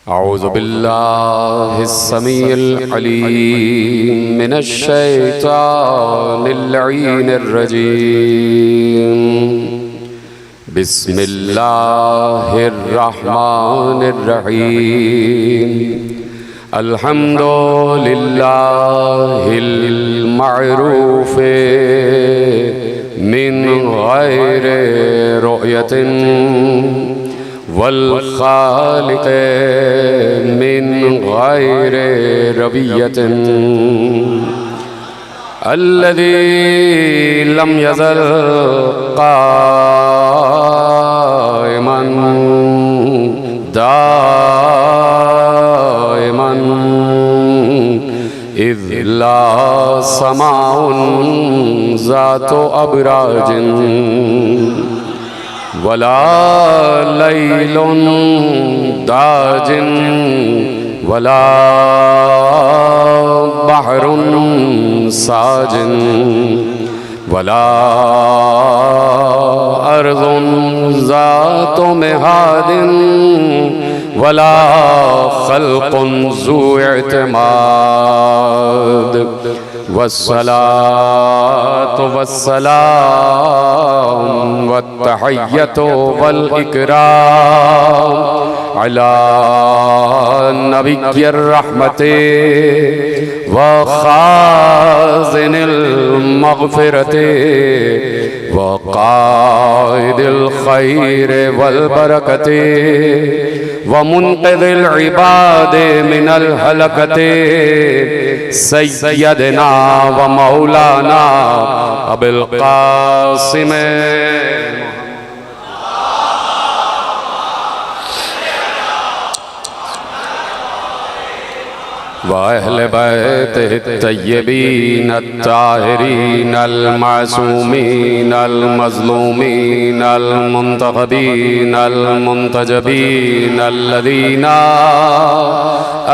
औज़ु बिल्लाहिस्समीइल अलीम मिनश्शैतानिर लईनिर रजीम। बिस्मिल्लाहिर रहमानिर रहीम। अल्हम्दुलिल्लाहिल मअरूफ़े मिन गैरि रुयतिन वल खालिक़े मिन गैरि रबियतिन अल्लज़ी लम यज़ल क़ाइमन दाइमन इज़ ला समाउन ज़ातु अबराजिन वला लैलुन दाजिन वला बहरुन साजिन वला अर्ज़ुन ज़ातु मिहादिन वला खल्क़ुन ज़ू इत्माद वस्सलातु वस्सलाम वत्तहिय्यतु वल इकराम अला नबिय्यर रहमति व खाज़िनिल मग़फ़िरति व क़ाइदिल खैर वल बरकति व मुन्क़िज़िल इबादे मिनल हलकति सय्यदना व मौलाना अबुल क़ासिम व अहले बैतिहि तय्यबीन अत्ताहिरीन अल-मासूमीन अल-मज़लूमीन अल-मुंतख़बीन अल-मुंतजबीन अल्लज़ीना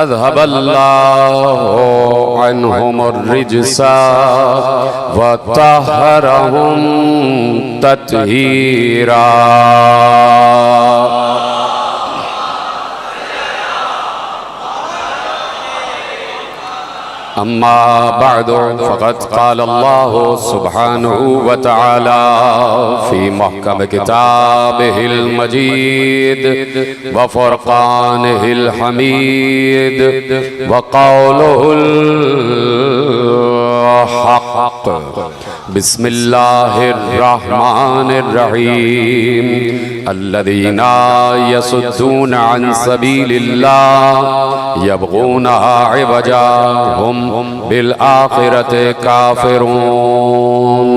अज़हबल्लाहु अन्हुमुर रिज्सा व तहहरहुम तत्हीरा। अम्मा बअदु फ़क़द क़ाल अल्लाहु सुब्हानहु व तआला फ़ी महकम किताबिहिल मजीद व फ़ुरक़ानिहिल हमीद व क़ौलुहुल हक़। बिस्मिल्लाहिर रहमानिर रहीम। अल्लज़ीना यसुद्दूना अन सबीलिल्लाह यबग़ूनहा इवजा हुम बिल आखिरति काफ़िरून।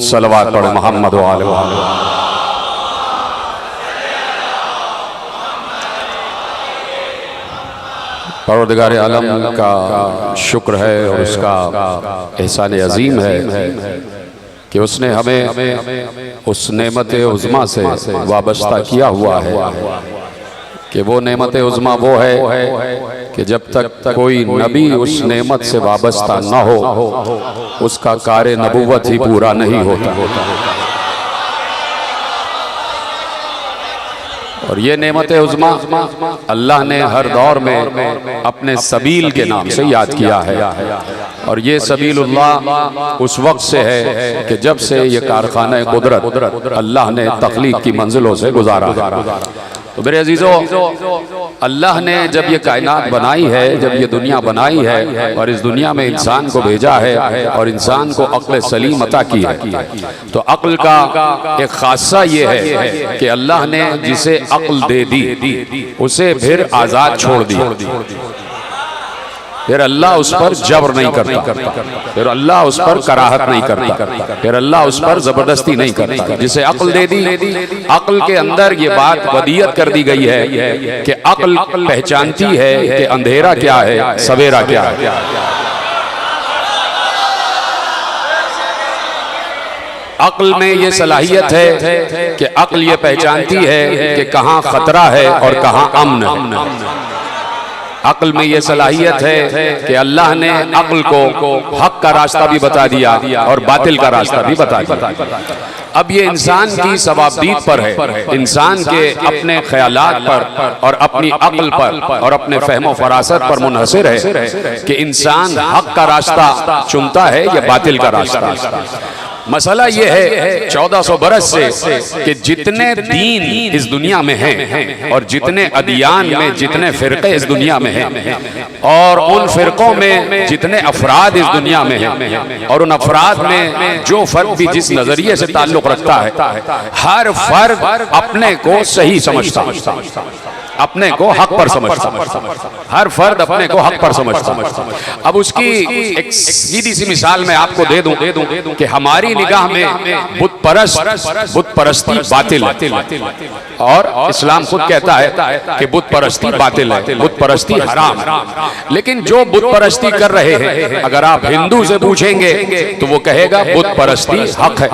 सलवात पढ़ो मोहम्मद व आले मोहम्मद। परवरदिगार आलम का शुक्र है और उसका एहसान अजीम है कि उसने हमें उस नेमत उज़्मा से वाबस्ता किया हुआ है कि वो नेमत उज़्मा वो है कि जब तक कोई नबी उस नेमत से वाबस्ता न हो उसका कार्य नबूवत ही पूरा नहीं होता। और ये नेमत उज़्मा अल्लाह ने हर दौर में अपने सबील के नाम से याद किया है। और ये सबीलुल्लाह उस वक्त से है कि जब से ये कारखाना कुदरत अल्लाह ने तख्लीक की मंजिलों से गुजारा है। तो मेरे अजीजों, अल्लाह ने जब ये कायनात बनाई है, जब ये दुनिया बनाई है और इस दुनिया में इंसान को भेजा है और इंसान को अक्ल सलीम अता की है, तो अक्ल का एक खासा ये है कि अल्लाह ने जिसे अक्ल दे दी उसे फिर आज़ाद छोड़ दिया। फिर अल्लाह उस पर जबर नहीं करता, फिर अल्लाह उस पर कराहत नहीं करता, फिर अल्लाह उस पर जबरदस्ती नहीं करता। जिसे अक्ल दे दी, अक्ल के अंदर ये बात वदियत कर दी गई है कि अक्ल पहचानती है कि अंधेरा क्या है, सवेरा क्या है। अक्ल में ये सलाहियत है कि अक्ल ये पहचानती है कि कहाँ खतरा है और कहाँ अमन है। अक्ल में ये सलाहियत है कि अल्लाह ने अक्ल को हक का रास्ता भी बता दिया और बातिल का रास्ता भी बता दिया। अब ये इंसान की सवाबदीद पर है, इंसान के अपने ख्यालात पर और अपनी अक्ल पर और अपने फहमो फरासत पर मुनहसर है कि इंसान हक का रास्ता चुनता है या बातिल का रास्ता। मसला ये है 1400 बरस से कि जितने दीन इस दुनिया में हैं और जितने अदियान में जितने फिरके इस दुनिया में हैं और उन फिरकों में जितने अफराद इस दुनिया में हैं और उन अफराद में जो फर्द भी जिस नजरिए से ताल्लुक रखता है, हर फर्द अपने को सही समझता, अपने को हक पर समझता, हर फर्द अपने को हक पर समझता। अब उसकी एक सीधी सी मिसाल मैं आपको दे दूं कि हमारी निगाह में बुत परस्ती बातिल है और इस्लाम खुद कहता है कि बुत परस्ती बातिल है, बुत परस्ती हराम है। लेकिन जो बुत परस्ती कर रहे हैं, अगर आप हिंदू से पूछेंगे तो वो कहेगा बुत परस्ती हक है,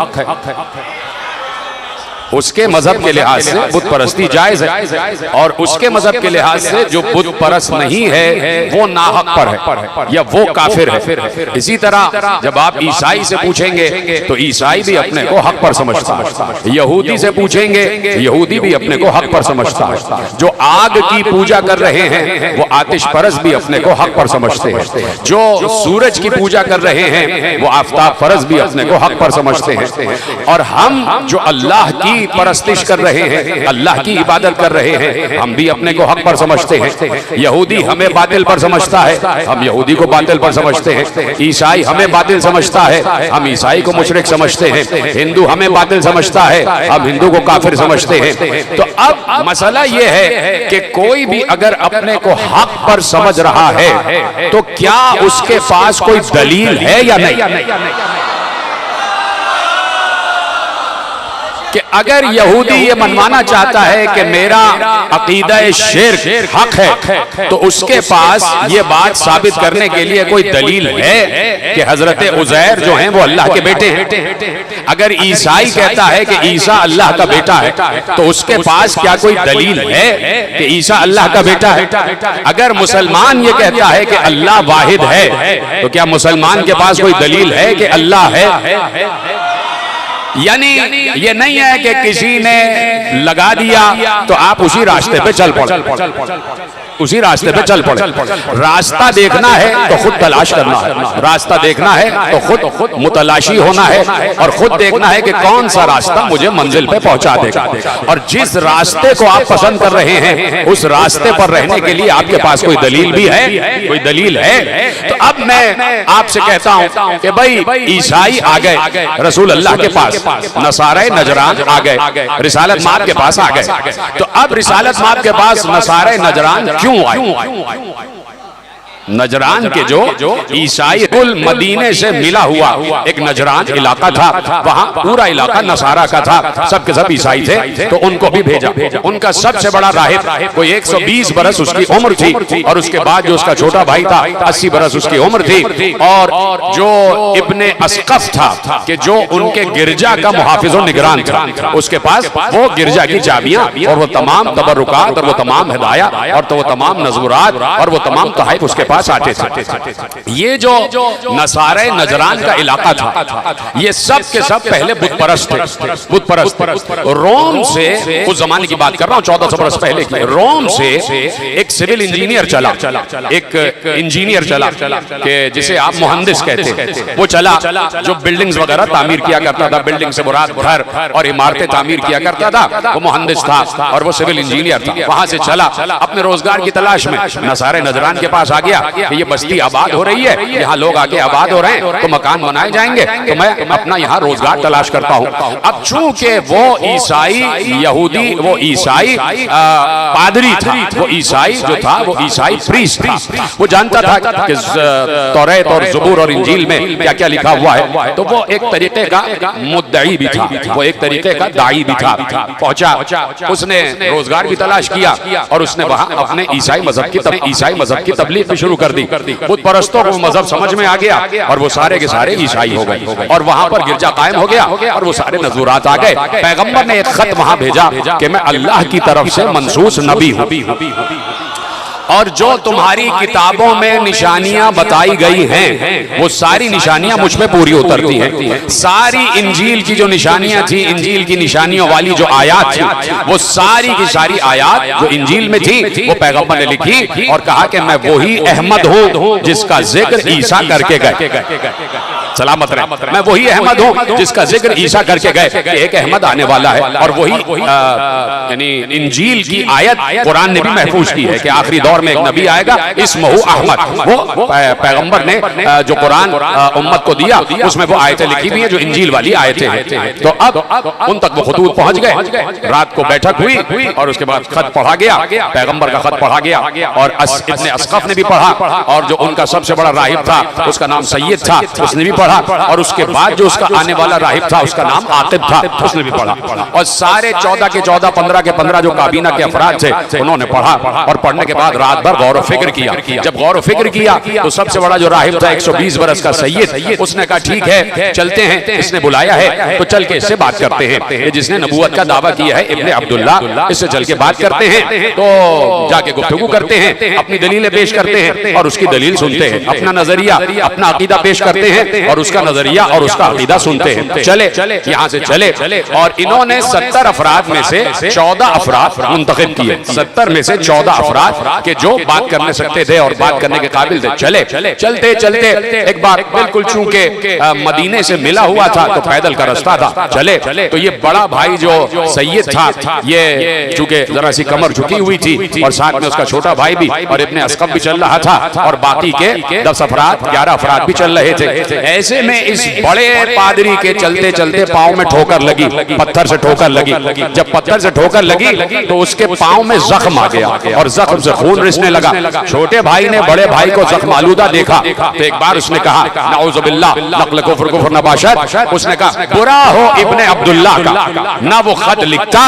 उसके मजहब के लिहाज से बुत परस्ती जायज है और उसके मजहब के लिहाज से जो बुत परस्त नहीं है वो नाहक पर है या वो काफिर है। इसी तरह जब आप ईसाई से पूछेंगे तो ईसाई भी अपने को हक पर समझता है, यहूदी से पूछेंगे यहूदी भी अपने को हक पर समझता है, जो आग की पूजा कर रहे हैं वो आतिश परस्त भी अपने को हक पर समझते हैं, जो सूरज की पूजा कर रहे हैं वो आफताब परस्त भी अपने को हक पर समझते हैं। और हम जो अल्लाह की परस्तिश कर रहे हैं, अल्लाह की इबादत कर रहे हैं, हम भी अपने को हक पर समझते हैं। यहूदी हमें बातिल पर समझता है, हम यहूदी को बातिल पर समझते हैं। ईसाई हमें बातिल समझता है, हम ईसाई को मुशरिक समझते हैं। हिंदू हमें बातिल समझता है, हम हिंदू को काफिर समझते हैं। तो अब मसला यह है कि कोई भी अगर अपने को हक पर समझ रहा है तो क्या उसके पास कोई दलील है या नहीं? कि अगर यहूदी ये मनवाना चाहता है कि मेरा अकीदा शिर्क हक है तो उसके पास ये बात साबित करने के लिए कोई दलील है कि हजरत उज़ैर जो हैं वो अल्लाह के बेटे हैं। अगर ईसाई कहता है कि ईसा अल्लाह का बेटा है तो उसके पास क्या कोई दलील है कि ईसा अल्लाह का बेटा है? अगर मुसलमान ये कहता है कि अल्लाह वाहिद है तो क्या मुसलमान के पास कोई दलील है कि अल्लाह है? यानी ये नहीं है कि किसी ने लगा दिया तो आप उसी रास्ते पे चल पड़े, उसी रास्ते पे चल पड़े। रास्ता देखना है तो खुद तलाश करना है, रास्ता देखना है तो खुद मुतलाशी होना है और खुद देखना है कि कौन सा रास्ता मुझे मंजिल पे पहुंचा देगा। और जिस रास्ते को आप पसंद कर रहे हैं उस रास्ते पर रहने के लिए आपके पास कोई दलील भी है, कोई दलील है? तो अब मैं आपसे कहता हूं कि भाई ईसाई आ गए रसूल अल्लाह के पास, नसारे नजरान आ गए रिसालत माब के पास आ गए। तो अब रिसालत माब के पास नसारे नजरान क्यों आए? नजरान के जो ईसाई कुल मदीने से मिला हुआ एक नजरान इलाका था, वहां पूरा इलाका नसारा का था, सब के सब ईसाई थे, तो उनको भी भेजा। उनका सबसे बड़ा राहिब कोई 120 बरस उसकी उम्र थी और उसके बाद जो उसका छोटा भाई था 80 बरस उसकी उम्र थी। और जो इब्ने अस्कफ था कि जो उनके गिरजा का मुहाफिज और निगरान था, उसके पास वो गिरजा की चाबियां और वो तमाम तबरुकात और वो तमाम हिदाया और तो वो तमाम नज़ुरात और वो तमाम तोहफ़ उसके पास आते थे। ये जो नसारे नजरान का इलाका था ये सब के सब पहले बुत परस्त थे, बुत परस्त। रोम से उस जमाने की बात कर रहा हूं, 1400 बरस पहले की। रोम से एक सिविल इंजीनियर चला, एक इंजीनियर चला कि जिसे आप मुहंदिस कहते हैं, वो चला जो बिल्डिंग्स वगैरह तामीर किया करता था, बिल्डिंग से मुराद घर और इमारतें तामीर किया करता था, वो मुहंदिस था और वो सिविल इंजीनियर था। वहां से चला अपने रोजगार की तलाश में, नसारे नजरान के पास आ गया कि ये बस्ती आबाद हो रही है, यहाँ लोग आके आबाद हो रहे हैं तो मकान बनाए जाएंगे, तो मैं अपना यहाँ रोजगार तलाश करता हूँ। अब चूंकि वो ईसाई यहूदी, वो ईसाई पादरी था, वो ईसाई जो था वो ईसाई प्रीस्ट था, वो जानता था कि तौरात और ज़बूर और इंजील में क्या क्या लिखा हुआ है, तो वो एक तरीके का मुद्दई भी था, वो एक तरीके का दाई भी था। पहुंचा, उसने रोजगार की तलाश किया और उसने वहां अपने ईसाई मजहब की तबलीग भी शुरू कर दी। बुत परस्तों को मजहब समझ में आ गया और वो सारे के सारे ईसाई हो गए और वहां पर गिरजा कायम हो गया और वो सारे नज़ुरात आ गए। पैगंबर ने एक खत वहां भेजा कि मैं अल्लाह की तरफ से मंसूस नबी हूं और जो तुम्हारी किताबों में निशानियां बताई गई हैं वो सारी निशानियां मुझ पे पूरी उतरती हैं। सारी इंजील की जो निशानियां थी, इंजील की निशानियों वाली जो आयात थी, वो सारी की सारी आयात जो इंजील में थी वो पैगंबर ने लिखी और कहा कि मैं वही अहमद हूं जिसका जिक्र ईसा करके गए। सलामत रहे, मैं वही अहमद हूं जिसका जिक्र ईसा करके गए कि एक अहमद आने वाला है। और वही यानी इंजील की आयत कुरान ने भी महफूज की है कि आखिरी दौर में एक नबी आएगा इस्मुहु अहमद। वो पैगंबर ने जो कुरान उम्मत को दिया उसमें वो आयतें लिखी हुई हैं जो इंजील वाली आयतें हैं। तो अब उन तक वो खतूत पहुंच गए। रात को बैठक हुई और उसके बाद खत पढ़ा गया, पैगंबर का खत पढ़ा गया और इब्ने अस्कफ ने भी पढ़ा और जो उनका सबसे बड़ा राहिब था उसका नाम सैयद था, उसने भी पढ़ा। और उसके बाद जो उसका आने वाला राहिब था उसका नाम आतिब था, उसने भी पढ़ा। और सारे 14 के 14, 15 के 15 जो काबीना के अफराद थे उन्होंने पढ़ा और पढ़ने के बाद रात भर गौर व फिक्र किया। जब गौर व फिक्र किया तो सबसे बड़ा जो राहिब था 120 बरस का सैयद, उसने कहा ठीक है चलते हैं, इसने बुलाया है तो चल के इससे बात करते हैं। जिसने नबूवत का दावा किया है इब्ने अब्दुल्ला, इससे चल के बात करते हैं। तो जाके गुफ्तगू करते हैं, अपनी दलीलें पेश करते हैं और उसकी दलील सुनते हैं, अपना नजरिया अपना अकीदा पेश करते हैं और उसका नजरिया और उसका अकीदा सुनते हैं। चले यहाँ से चले और इन्होंने 70 अफराद में से 14 अफराद मुंतखब किए। 70 में से 14 अफराद के जो बात करने सकते थे और बात करने के काबिल थे। चले चलते चलते एक बार बिल्कुल चूंकि मदीने से मिला हुआ था तो पैदल का रास्ता था, चले तो ये बड़ा भाई जो सैयद था ये चूंकि जरा सी कमर झुकी हुई थी और साथ में उसका छोटा भाई भी और इब्ने अस्कफ भी चल रहा था और बाकी के 10 अफराद 11 अफराद भी चल रहे थे। ऐसे में इस बड़े पादरी के चलते चलते पांव में ठोकर लगी, पत्थर से ठोकर लगी। जब पत्थर से ठोकर लगी तो उसके पांव में जख्म आ गया और जख्म से खून रिसने लगा। छोटे भाई ने बड़े भाई को जख्म आलूदा देखा तो एक बार उसने कहा नाउजुबिल्लाह नक़्ल कुफ्र कुफ्र नबाशत, उसने कहा बुरा हो इब्ने अब्दुल्ला का, ना वो खत लिखता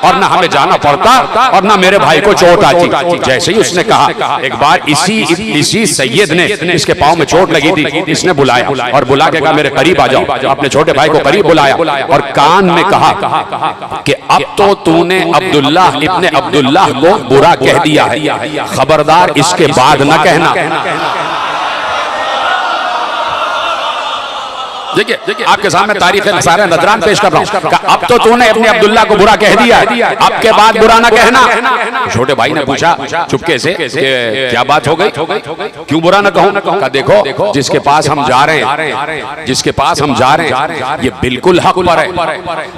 और ना हमें जाना पड़ता और ना मेरे भाई को चोट आती। जैसे ही उसने कहा एक बार इसी सैयद ने, इसके पांव में चोट लगी थी, इसने बुलाया और बुला के कहा मेरे करीब आ जाओ। अपने छोटे भाई को करीब बुलाया और कान में कहा कि अब तो तूने अब्दुल्ला इब्ने अब्दुल्ला को बुरा कह दिया है, खबरदार इसके बाद न कहना। देखिए आपके सामने तारीख सारा नजरान पेश कर रहा हूँ। अब तो तूने अपने अब्दुल्ला को बुरा कह दिया है, अब के बाद बुरा ना कहना। छोटे भाई ने पूछा चुपके से क्या बात हो गई, क्यों बुरा ना कहूँ? कहा देखो जिसके पास हम जा रहे हैं, जिसके पास हम जा रहे हैं ये बिल्कुल हक पर है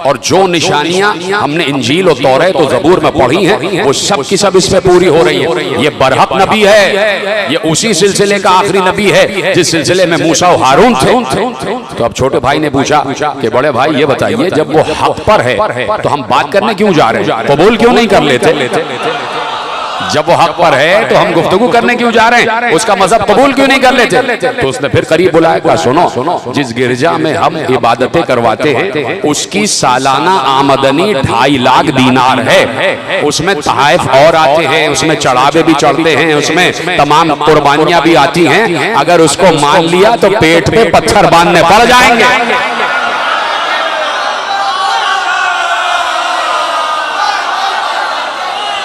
और जो निशानियां हमने इंजील और तौरात और ज़बूर में पढ़ी हैं वो सब की सब इस पे पूरी हो रही है। ये बरहक नबी है, ये उसी सिलसिले का आखिरी नबी है जिस सिलसिले में मूसा और हारून थे। तो अब छोटे भाई ने पूछा कि बड़े भाई ये बताइए जब वो हक पर है तो हम बात करने क्यों जा रहे हैं, कबूल क्यों नहीं कर लेते? जब वो हक पर है तो हम गुफ्तगू करने क्यों जा रहे हैं, उसका मजहब कबूल क्यों नहीं कर लेते? तो उसने फिर करीब बुलाया, कहा सुनो जिस गिरजा में हम इबादतें करवाते हैं उसकी सालाना आमदनी 2.5 लाख दीनार है, उसमें तहाइफ और आते हैं, उसमें चढ़ावे भी चढ़ते हैं, उसमें तमाम कुर्बानियां भी आती हैं। अगर उसको मान लिया तो पेट पे पत्थर बांधने पड़ जाएंगे।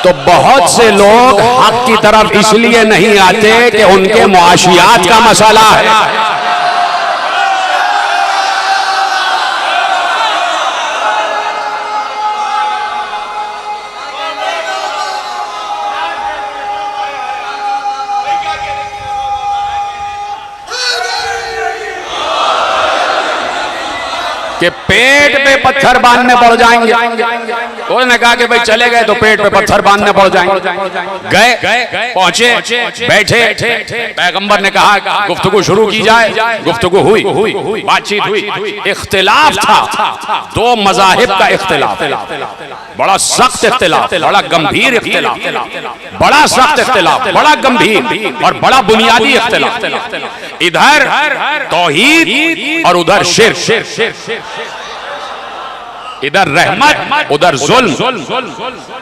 तो बहुत से लोग हक की तरफ इसलिए नहीं आते कि उनके मुआशियात का मसला है। कि पेट पे पत्थर बांधने पड़ जाएंगे। उसने कहा कि भाई चले गए तो पेट पे पत्थर बांधने पड़ जाएंगे। गए पहुंचे बैठे, पैगंबर ने कहा गुफ्तगू शुरू की जाए। गुफ्तगू हुई, बातचीत हुई। इख्तिलाफ था, 2 मज़ाहिब का इख्तिलाफ, बड़ा सख्त इख्तिलाफ, बड़ा गंभीर इख्तिलाफ, बड़ा सख्त इख्तिलाफ, बड़ा गंभीर और बड़ा बुनियादी इख्तिलाफ। इधर तौहीद और उधर शिर्क। इधर रहमत उधर जुल्म।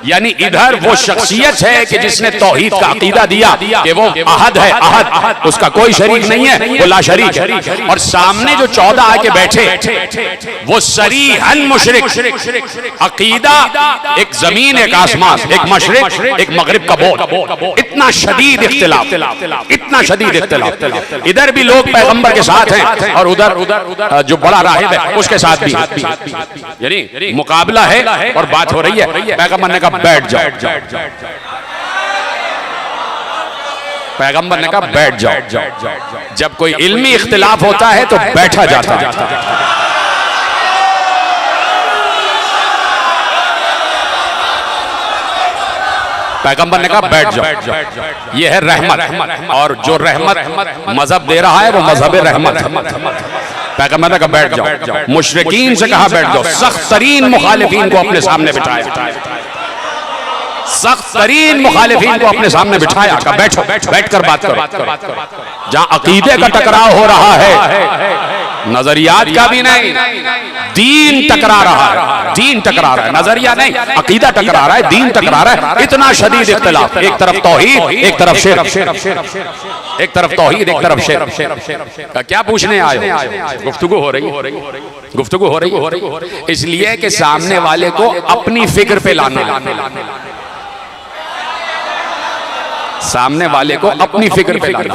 यानी इधर वो शख्सियत है कि जिसने तौहीद का अकीदा दिया कि वो अहद है, अहद, उसका कोई शरीक नहीं है, वो ला शरीक है। और सामने जो 14 आके बैठे वो सरीहन मुशरिक। अकीदा एक जमीन, एक आसमान, एक मशरिक, एक मगरिब का बोल। इतना शदीद इख्तिलाफ, इतना शदीद इख्तिलाफ। इधर भी लोग पैगंबर के साथ हैं और उधर जो बड़ा राहिब है उसके साथ भी। यानी मुकाबला है और बात हो रही है। पैगंबर ने कहा बैठ जाओ, पैगंबर ने कहा बैठ जाओ। जब कोई इल्मी इख्तिलाफ होता है तो बैठा जाता है। पैगंबर ने कहा बैठ जाओ। ये है रहमत, और जो रहमत मजहब दे रहा है वो मजहब रहमत। पैगंबर ने कहा बैठ जाओ। मुशरिकीन से कहा बैठ जाओ। सख्त तरीन मुखालिफीन को अपने सामने बिठाया, सख्त तरीन मुखालिफीन को अपने सामने बिठाया, कहा बैठो, बैठकर बात करो। जहां अकीदे का टकराव हो रहा है, नजरियात का भी नहीं, दीन टकरा रहा है, दीन टकरा रहा है, नजरिया नहीं, अकीदा टकरा रहा है, दीन टकरा रहा है। इतना शदीद इख्तिलाफ, एक तरफ तौहीद, एक तरफ शिर्क, एक तरफ तौहीद, एक तरफ शिर्क। क्या पूछने आए हो? गुफ्तगू हो रही, गुफ्तगू हो रही। इसलिए कि सामने वाले को अपनी फिक्र पे लाना, सामने वाले को अपनी फिक्र पे लाना,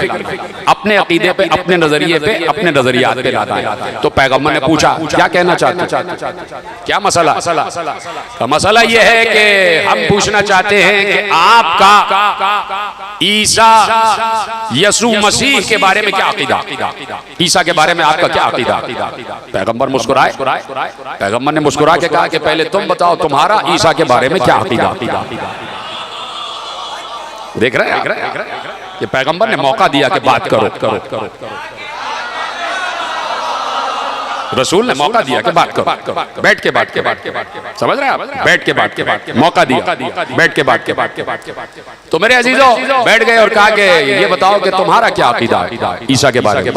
अपने अकीदे पे, अपने नजरिए पे, अपने नजरियात पे लाना है। तो पैगंबर ने पूछा क्या कहना चाहते, क्या मसला? का मसला यह है कि हम पूछना चाहते हैं कि आपका ईसा यसू मसीह के बारे में क्या अकीदा, ईसा के बारे में आपका क्या अकीदा? पैगंबर मुस्कुराए, पैगंबर ने मुस्कुरा के कहा कि पहले तुम बताओ तुम्हारा ईसा के बारे में क्या अकीदा। देख रहे हैं कि पैगंबर ने मौका दिया कि बात करो। रसूल ने मौका दिया कि बात करो, बैठ के बात के, समझ रहे हैं आप? बैठ के बात के, मौका दिया, बैठ के बात के। तो मेरे अजीजों बैठ गए और कहा कि ये बताओ कि तुम्हारा क्या अकीदा है ईसा के बारे में।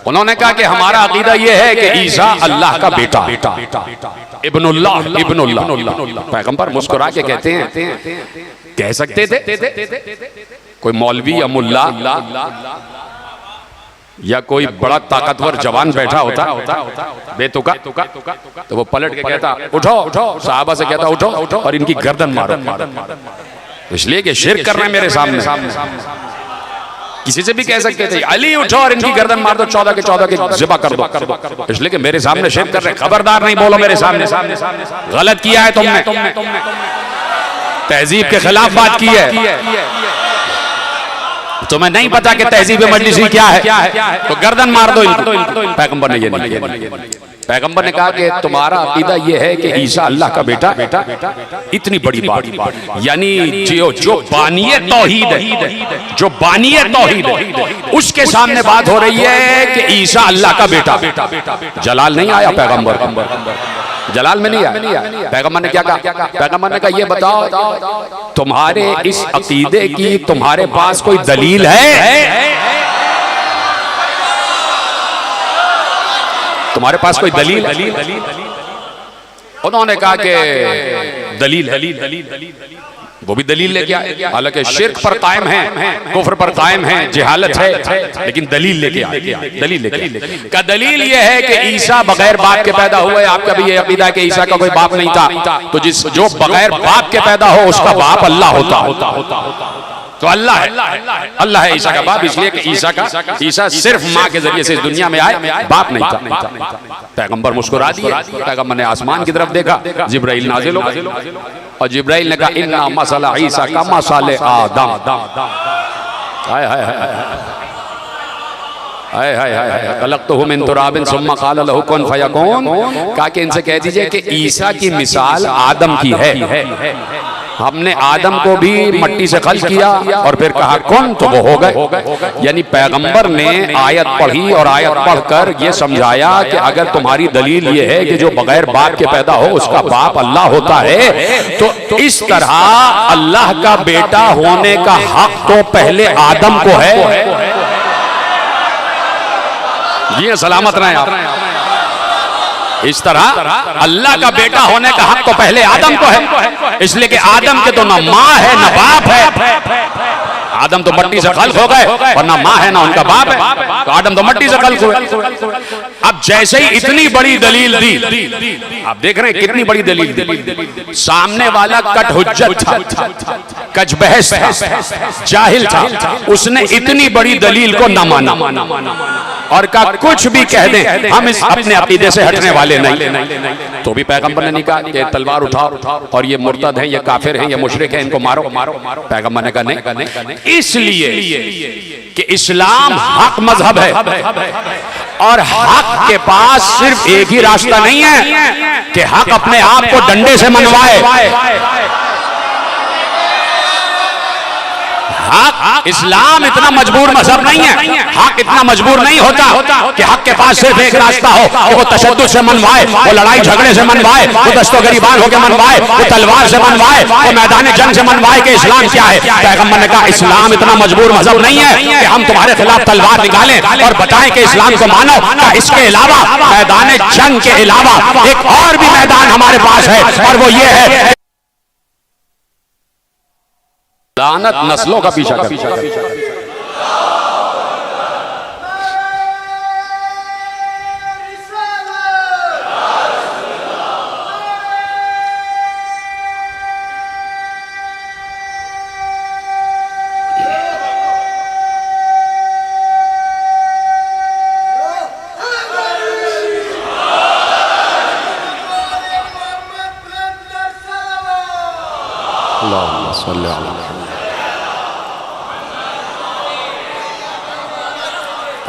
उन्होंने कहा कि हमारा अकीदा ये है कि ईसा अल्लाह का बेटा, इब्नुल्लाह, इब्नुल्लाह। पैगंबर मुस्कुरा के कहते हैं कह सकते थे कोई मौलवी या मुल्ला या कोई बड़ा ताकतवर जवान बैठा होता बेतुका, तो वो पलट के कहता उठो, साहबा से कहता उठो और इनकी गर्दन मारो। इसलिए कि शिर्क कर रहे हैं मेरे सामने। किसी से भी कह सकते थे अली उठो और इनकी गर्दन मार दो, 14 के 14 के ज़िबा कर दो। इसलिए कि मेरे सामने शिर्क कर रहे, खबरदार नहीं बोलो मेरे सामने, गलत किया है तुमने, तहजीब के खिलाफ बात की है। तुम्हें नहीं पता कि तहजीब मजलिसी क्या है, तो गर्दन मार दो इनको। पैगंबर ने ये नहीं किया। पैगंबर ने कहा कि तुम्हारा अकीदा ये है कि ईसा अल्लाह का बेटा। इतनी बड़ी बात, यानी जो बानिए तौहीद है, जो बानिए तौहीद है, उसके सामने बात हो रही है कि ईसा अल्लाह का बेटा। जलाल नहीं आया पैगंबर, जलाल में नहीं आया। पैगंबर ने क्या कहा? पैगंबर ने कहा ये बताओ तुम्हारे इस अकीदे की तुम्हारे पास कोई दलील है? तुम्हारे पास कोई दलील? उन्होंने कहा कि दलील है। वो भी दलील लेके आए, हालांकि शिर्क पर कायम है, कुफ्र पर कायम है, जहालत है, लेकिन दलील लेके आए। दलील का दलील ये है कि ईसा बगैर बाप के पैदा हुए। आपका भी ये अकीदा है कि ईसा का कोई बाप नहीं था, तो जो बगैर बाप के पैदा हो उसका बाप अल्लाह होता। तो अल्लाह है ईसा का बाप, इसलिए कि ईसा सिर्फ माँ के जरिए से इस दुनिया में आए, बाप नहीं था। पैगंबर मुस्कुरा दिए। पैगंबर ने आसमान की तरफ देखा, जिब्राइल नाजिल हो गए और जिब्राइल ने कहा इन्ना मसला ईसा का मसाले आदम। हाय हाय हाय हाय हाय खलक़्तहु मिन तुराबिन सुम्मा क़ाल लहू कुन फयकून। कहा कि इनसे कह दीजिए कि ईसा की मिसाल आदम की है। हमने आदम को भी मट्टी से खल्क़ किया और फिर कहा कुन, तो वो हो गए। यानी पैगंबर ने आयत पढ़ी और आयत पढ़कर ये समझाया कि अगर तुम्हारी दलील ये है कि जो बगैर बाप के पैदा हो उसका बाप अल्लाह होता है, तो इस तरह अल्लाह का बेटा होने का हक तो पहले आदम को है। जी सलामत रहे आप। इस तरह अल्लाह का बेटा होने का हक तो पहले आदम को है, इसलिए कि आदम के तो ना माँ है ना बाप है। आदम तो मट्टी से खल्क हो गए और ना माँ है ना उनका बाप है, तो आदम तो मट्टी से खल्क हुए। अब जैसे ही इतनी बड़ी दलील दी, आप देख रहे हैं कितनी बड़ी दलील दी, सामने वाला कट हुज्जत था, कच बहस था, जाहिल था, उसने इतनी बड़ी दलील को न माना और कहा कुछ भी कह दें हम इस अपने अकीदे से हटने वाले नहीं। तो भी पैगंबर ने कहा कि तलवार उठाओ और ये मुर्तद हैं, ये काफिर हैं, ये मुशरिक हैं, इनको मारो। पैगंबर ने कहा नहीं, इसलिए कि इस्लाम हक मजहब है और हक के पास सिर्फ एक ही रास्ता नहीं है कि हक अपने आप को डंडे से मनवाए। हक इस्लाम इतना मजबूर मजहब नहीं है, हक इतना मजबूर नहीं होता कि हक के पास सिर्फ एक रास्ता हो कि वो तशद्दुद से मनवाए, वो लड़ाई झगड़े से मनवाए, वो दस्तोगरीबान होकर मनवाए, वो तलवार से मनवाए, वो मैदान जंग से मनवाए कि इस्लाम क्या है। पैगंबर ने कहा इस्लाम इतना मजबूर मजहब नहीं है कि हम तुम्हारे खिलाफ तलवार निकालें और बताएं कि इस्लाम को मानो। इसके अलावा मैदान जंग के अलावा एक और भी मैदान हमारे पास है और वो ये है लानत नस्लों का पीछा कर।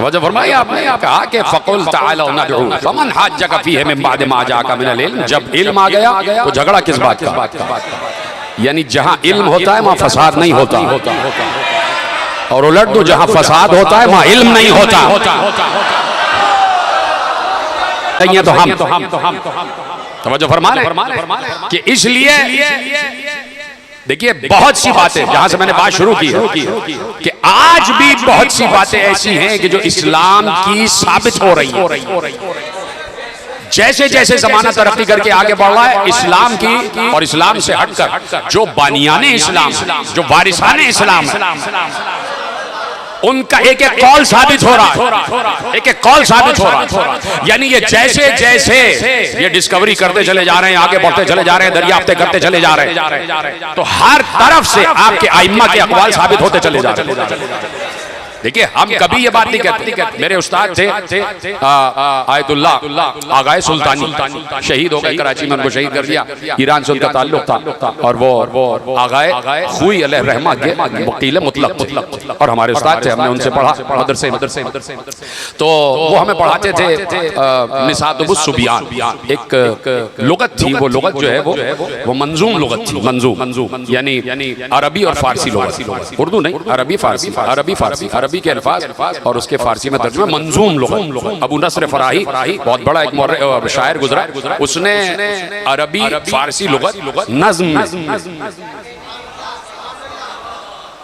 तो फरमाई आपने कहा कि फकुल ताअलू नदउ फमन हज्जक फीहि मिन बाद मा जाका मिनल इल्म, जब इल्म आ गया तो झगड़ा किस बात का। यानी जहां इल्म होता है वहां फसाद नहीं होता, और उलट दो जहां फसाद होता है वहां इल्म नहीं होता। तो फरमा रहे कि इसलिए देखिए बहुत सी बातें जहां से मैंने बात शुरू की है कि आज भी बहुत सी बातें ऐसी हैं कि जो इस्लाम की साबित हो रही है। जैसे जैसे जमाना तरक्की करके आगे बढ़ रहा है, इस्लाम की और इस्लाम से हटकर जो बानियाने इस्लाम, जो वारिसाने इस्लाम है, उनका एक एक कौल साबित हो रहा है, एक एक कौल साबित हो रहा है। यानी ये जैसे जैसे ये डिस्कवरी करते चले जा रहे हैं, आगे बढ़ते चले जा रहे हैं, दरियाफ्ते करते चले जा रहे हैं, तो हर तरफ से आपके आइम्मा के अक़वाल साबित होते चले जा रहे हैं। देखिए हम कभी ये बात नहीं कहते। मेरे उस्ताद थे आयतुल्लाह आगाए सुल्तानी, शहीद हो गए कराची में, उनको शहीद कर दिया, ईरान से उनका ताल्लुक था, और वो आगाए खुई अलैह रहमा के वकील मुतलक, और हमारे उस्ताद थे, हमने उनसे पढ़ा मदरसे। तो वो हमें पढ़ाते थे निसातुबुस सुबियान, एक लुगत थी, वो लुगत जो है वो मंजूम लुगत थी, मंजूम यानी अरबी और फारसी लुगत, उर्दू नहीं, अरबी फारसी, अरबी फारसी, अरबी के अल्फाज और उसके फारसी में तर्जुमा मंजूम लुगत। अबू नस्र फराही बहुत बड़ा एक शायर गुजरा, उसने अरबी फारसी लुगत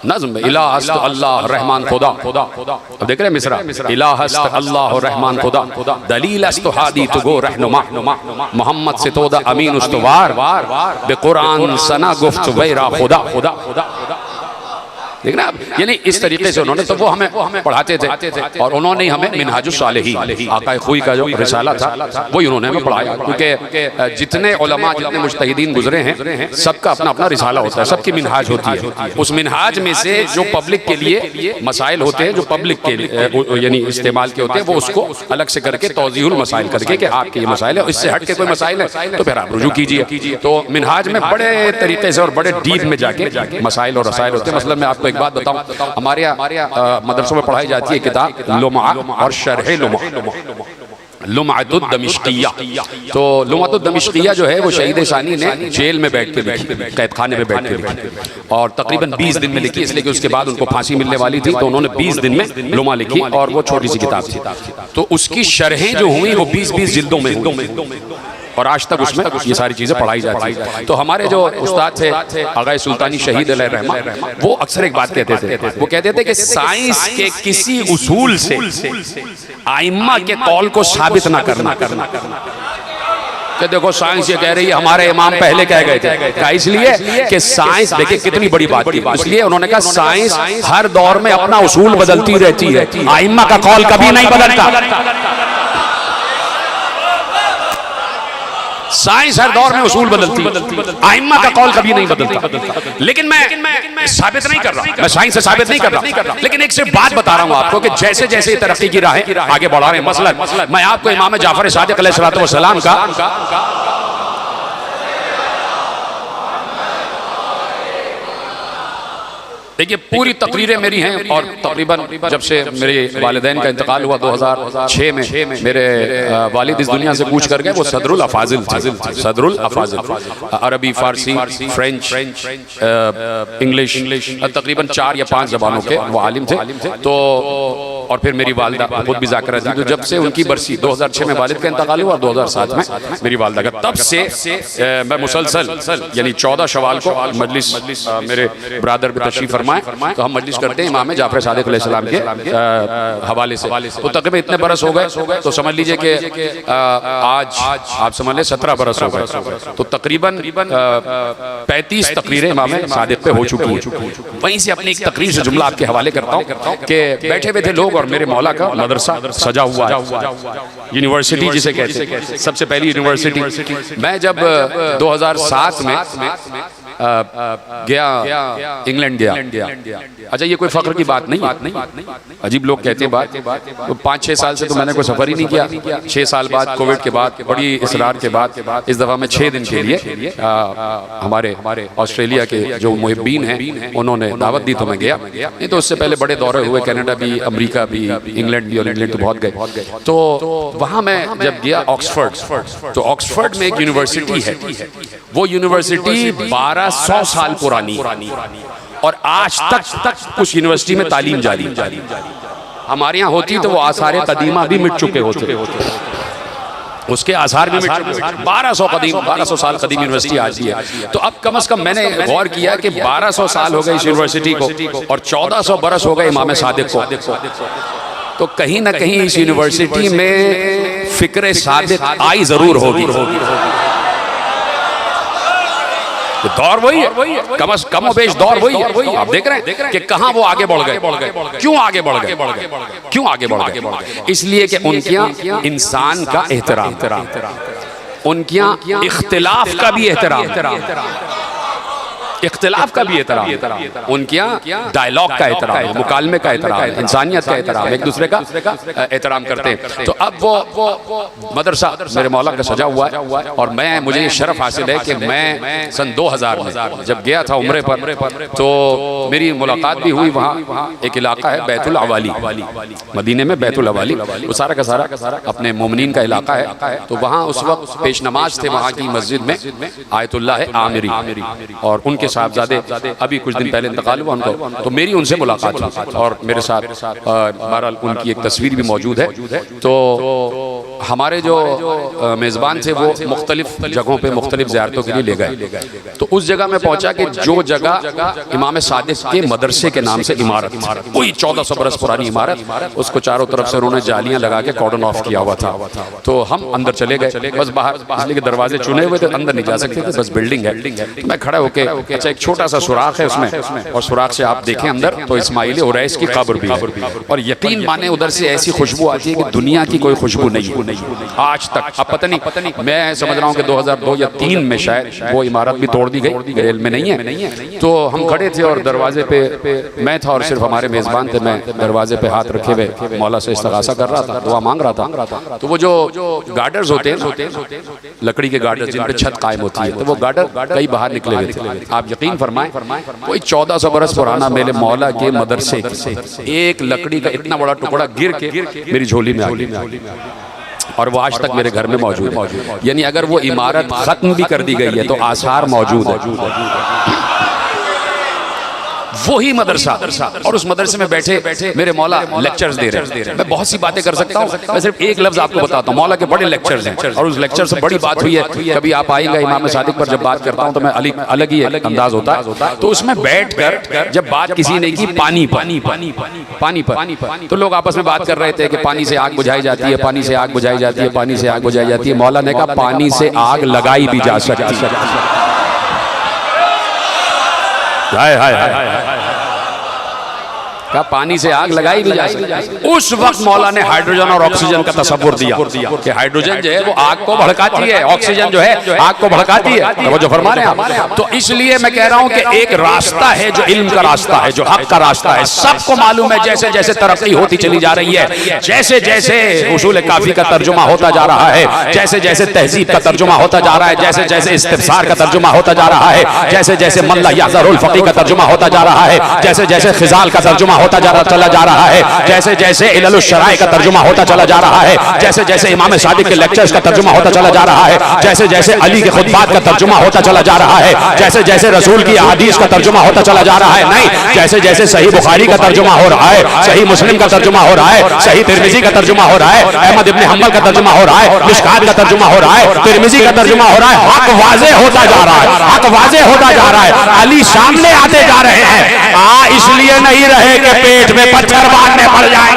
नज़्म इलाहस्त अल्लाह रहमान खुदा, अब देख रहे हैं मिसरा, इलाहस्त अल्लाह रहमान खुदा, दलील अस्त हादी तुगो रहनुमा, मोहम्मद से तोदा अमीन उस्तवार, बेकुरान सना गुफ्त वैरा खुदा। देखना यानी इस तरीके से उन्होंने, तो वो हमें पढ़ाते थे, और उन्होंने हमें मिनहाजुस सालिहीन आकाए खुई का जो रिसाला था वही उन्होंने हमें पढ़ाया, क्योंकि जितने उलमा, जितने मुज्तहिदीन गुजरे हैं, सबका अपना अपना रिसाला होता है, सबकी मिनहाज होती है। उस मिनहाज में से जो पब्लिक के लिए मसाइल होते हैं, जो पब्लिक के यानी इस्तेमाल के होते हैं, वो उसको अलग से करके तौज़ीहुल मसाइल करके कि आपके ये मसाइल है, इससे हट के कोई मसाइल है तो फिर आप रुजू कीजिए। तो मिनहाज में बड़े तरीके से और बड़े डीप में जाके मसाइल और रसाइल होते हैं। मतलब मैं आपको एक बात बताऊं, हमारे मदरसों में पढ़ाई जाती है किताब लुमा और शरह लुमातुद दमिश्किया। तो लुमातुद दमिश्किया जो है वो शहीद सानी ने जेल में बैठ के लिखी, कैद खाने में बैठ के लिखी, और तकरीबन 20 दिन में लिखी, इसलिए कि उसके बाद उनको फांसी मिलने वाली थी, तो उन्होंने 20 दिन में लुमा लिखी, और वो छोटी सी किताब थी। तो उसकी शरहें जो हुई वो 20-20 जिल्दों में हुई, और आज तक उसमें ये सारी चीजें पढ़ाई जाती है। तो हमारे जो उस्ताद थे आगाए सुल्तानी शहीद अलैह रहमा, वो अक्सर एक बात कहते थे, वो कहते थे कि साइंस के किसी उसूल से आइम्मा के कौल को साबित ना करना। कि देखो साइंस ये कह रही है, हमारे इमाम पहले कह गए थे। क्या? इसलिए कि साइंस, देखिए कितनी बड़ी बात की, इसलिए उन्होंने कहा साइंस हर दौर में अपना उसूल बदलती रहती है, आइम्मा का कौल कभी नहीं बदलता। साइंस हर दौर में उसूल बदलती है, आइम्मा का कौल कभी नहीं बदलता। लेकिन मैं साबित नहीं कर रहा, मैं साइंस से साबित नहीं कर रहा, लेकिन एक सिर्फ बात बता रहा हूं आपको कि जैसे जैसे तरक्की की राहें आगे बढ़ा रहे हैं, मसलन मैं आपको इमाम जाफर सादिक अलैहिस्सलाम का देखिए पूरी तकरीरें मेरी हैं, और तकरीबन जब से मेरे वालिदैन का इंतकाल हुआ 2006 में, मेरे वालिद इस दुनिया से कूच कर गए। वो सदरुल अफाजिल थे, सदरुल अफाजिल, अरबी, फारसी, फ्रेंच, इंग्लिश, तकरीबन 4 या 5 ज़बानों के वो आलिम थे। तो और फिर मेरी वालिदा खुद भी ज़ाकिरा थी। तो जब से उनकी बरसी 2006 में वालिद का इंतकाल हुआ और 2007 में मेरी वालिदा का, तब से मैं मुसलसल यानी 14 शवाल को मजलिस मेरे ब्रादर भी तशरीफ फरमाए, तो हम मजलिस करते हैं इमाम जाफर सादिक अलैहिस्सलाम के हवाले से। तो तकरीबन इतने बरस हो गए, तो समझ लीजिए कि आज आप समझ लें 17 बरस हो गए। तो तकरीबन 35 तकरीरें इमाम सादिक पे हो चुकी हैं। वहीं से अपनी एक तकरीर से जुमला आपके हवाले करता हूँ कि बैठे हुए थे लोग और मेरे मौला का मदरसा सजा हुआ है, यूनिवर्सिटी जिसे कहते हैं, सबसे पहली यूनिवर्सिटी। मैं जब 2007 में गया इंग्लैंड गया। अच्छा ये कोई फख्र की बात नहीं, अजीब लोग कहते हैं बात, तो 5-6 साल से तो मैंने कोई सफर ही नहीं किया। 6 साल बाद कोविड के बाद बड़ी इसरार के बाद इस दफ़ा मैं 6 दिन के लिए हमारे ऑस्ट्रेलिया के जो मुहिब्बीन हैं उन्होंने दावत दी, तो मैं गया। नहीं तो उससे पहले बड़े दौरे हुए, कनाडा भी, अमेरिका भी, इंग्लैंड भी, और इंग्लैंड तो बहुत गए। तो वहाँ मैं जब गया ऑक्सफोर्ड, तो ऑक्सफोर्ड में एक यूनिवर्सिटी है, वो यूनिवर्सिटी 1200 साल पुरानी, और आज तक उस यूनिवर्सिटी में तालीम जारी। हमारे यहाँ होती तो वो आसार कदीमा भी मिट चुके होते, उसके आसार भी मिट चुके। 1200 साल कदीम यूनिवर्सिटी आज ही है। तो अब कम से कम मैंने गौर किया कि 1200 साल हो गए इस यूनिवर्सिटी को, और 1400 बरस हो गए इमाम सादिक को। तो कहीं ना कहीं इस यूनिवर्सिटी में फिक्र सादिक आई जरूर होगी। दौर वही है, कम बेश दौर वही है। आप देख रहे हैं कि कहां वो आगे बढ़ गए, क्यों आगे बढ़ गए? इसलिए कि उनके यहाँ इंसान का एहतराम, उनके यहाँ इख्तिलाफ का भी एहतराम, इख्तिलाफ का भी एहतराम, उनके यहाँ डायलॉग का एहतराम, मुकालमे का एहतराम, इंसानियत का एहतराम, एक दूसरे का एहतराम करते हैं। तो अब वो मदरसा मेरे मौला का सजा हुआ है, और मुझे ये शरफ हासिल है कि मैं सन 2000 में जब गया था उम्रे पर, तो मेरी मुलाकात भी हुई। वहाँ एक इलाका है बैतुल अवाली, मदीने में बैतुल अवाली, वो सारा का सारा अपने मोमिनीन का इलाका है। तो वहाँ उस वक्त पेश नमाज थे वहाँ की मस्जिद में आयतुल्लाह आमिरी, और उनके साहबजादे अभी कुछ दिन पहले इंतकाल हुआ उनको। तो मेरी उनसे मुलाकात हुई, और मेरे साथ बहरहाल उनकी एक तस्वीर भी मौजूद है। तो हमारे जो मेज़बान थे वो मुख्तलिफ जगहों पे मुख्तलिफ ज़ियारतों के लिए ले गए। तो उस जगह में पहुंचा कि जो जगह इमाम सादिक के मदरसे के नाम से इमारत, कोई 1400 बरस पुरानी इमारत, उसको चारों तरफ से उन्होंने जालियां लगा के कॉर्डन ऑफ किया हुआ था। तो हम अंदर चले गए, बस बाहर इसलिए के दरवाजे चुने हुए थे, अंदर नहीं जा सकते थे, बस बिल्डिंग है। मैं खड़ा होके, अच्छा एक छोटा सा सुराख है उसमें, और सुराख से आप देखें अंदर तो इस्माइल उरैस की कब्र भी है, और यकीन माने उधर से ऐसी खुशबू आती है कि दुनिया की कोई खुशबू नहीं आज तक। अब पता नहीं, मैं समझ रहा हूँ कि 2002 या 2003 में शायद वो इमारत भी तोड़ दी गई, मेरे इल्म में नहीं है। तो हम खड़े थे और दरवाजे पे मैं था और सिर्फ हमारे मेज़बान थे। मैं दरवाजे पे हाथ रखे हुए मौला से इस्तिग़ासा कर रहा था, दुआ मांग रहा था। तो वो जो गार्डर्स होते हैं, लकड़ी के गार्डर्स जिन पे छत कायम होती है, तो वो गार्डर कई बाहर निकले हुए थे। आप यकीन फरमाएं, कोई 1400 बरस पुराना मेरे मौला के मदरसे एक लकड़ी का इतना बड़ा टुकड़ा गिर के मेरी झोली में आ गया, और वो आज तक मेरे घर में मौजूद है। यानी अगर वो इमारत खत्म भी कर दी गई है तो आसार मौजूद है। वही मदरसा, और उस मदरसे में बैठे मेरे मौला लेक्चर्स दे रहे हैं। मैं बहुत सी बातें कर सकता हूँ, मैं सिर्फ एक लफ्ज आपको बताता हूँ। मौला के बड़े लेक्चर्स हैं और उस लेक्चर से बड़ी बात हुई है। कभी आप आएंगे इमाम सादिक पर जब बात करता हूँ तो मैं अलग ही अंदाज होता है। तो उसमें बैठ कर जब बात किसी ने की पानी पर, तो लोग आपस में बात कर रहे थे कि पानी से आग बुझाई जाती है, पानी से आग बुझाई जाती है, पानी से आग बुझाई जाती है। मौला ने कहा पानी से आग लगाई भी जा सकती है। हाय हाय हाय, क्या पानी से आग लगाई भी जा सकती है। उस वक्त मौला ने हाइड्रोजन और ऑक्सीजन का तस्वुर दिया कि हाइड्रोजन जो है वो आग को भड़काती है, ऑक्सीजन जो है आग को भड़काती है। तो वो जो फरमा रहे हैं आप, तो इसलिए मैं कह रहा हूं कि एक रास्ता है जो इल्म का रास्ता है, जो हक का रास्ता है। सबको मालूम है जैसे जैसे तरक्की होती चली जा रही है, जैसे जैसे उसूल काफी का तर्जुमा होता जा रहा है, जैसे जैसे तहजीब का तर्जुमा होता जा रहा है, जैसे जैसे इस्तिफसार का तर्जुमा होता जा रहा है, जैसे जैसे मल्ला याज़रुल फक़ीह का तर्जुमा होता जा रहा है, जैसे जैसे खिजाल का तर्जुमा होता चला जा रहा है, जैसे जैसे इललुश शराय का तर्जुमा होता चला जा रहा है, जैसे जैसे इमाम सादिक के लेक्चर्स का तर्जुमा होता चला जा रहा है, जैसे जैसे अली के खुतबात का तर्जुमा होता चला जा रहा है, जैसे जैसे रसूल की अहादीस का तर्जुमा होता चला जा रहा है, नहीं, जैसे जैसे सही बुखारी का तर्जुमा हो रहा है, सही मुस्लिम का तर्जुमा हो रहा है, सही तिरमिजी का तर्जुमा हो रहा है, अहमद इब्न हंबल का तर्जुमा हो रहा है, मिशकात का तर्जुमा हो रहा है, तिरमिजी का तर्जुमा हो रहा है, हक वाज़े होता जा रहा है, हक वाज़े होता जा रहा है, अली सामने आते जा रहे हैं। इसलिए नहीं रहे कि पेट में पत्थर बांधने पड़ जाए।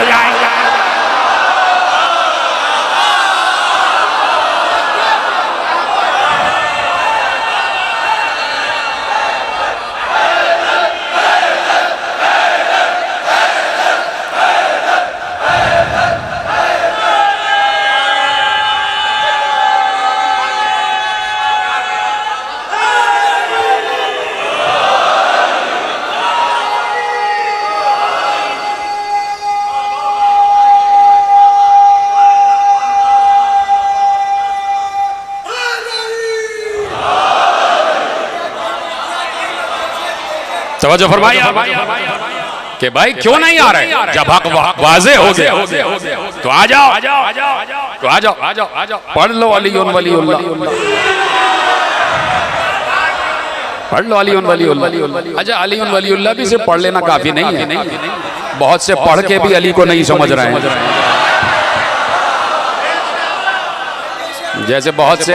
तवज्जो फरमाइए कि भाई क्यों नहीं आ रहे? जब हक वाज़े हो गया तो आ जाओ, तो आ जाओ, पढ़ लो अलीउन वलीउल्लाह, पढ़ लो अलीउन वलीउल्लाह। अच्छा, अलीउन वलीउल्लाह भी सिर्फ पढ़ लेना काफी नहीं है, बहुत से पढ़ के भी अली को नहीं समझ रहे हैं। जैसे बहुत से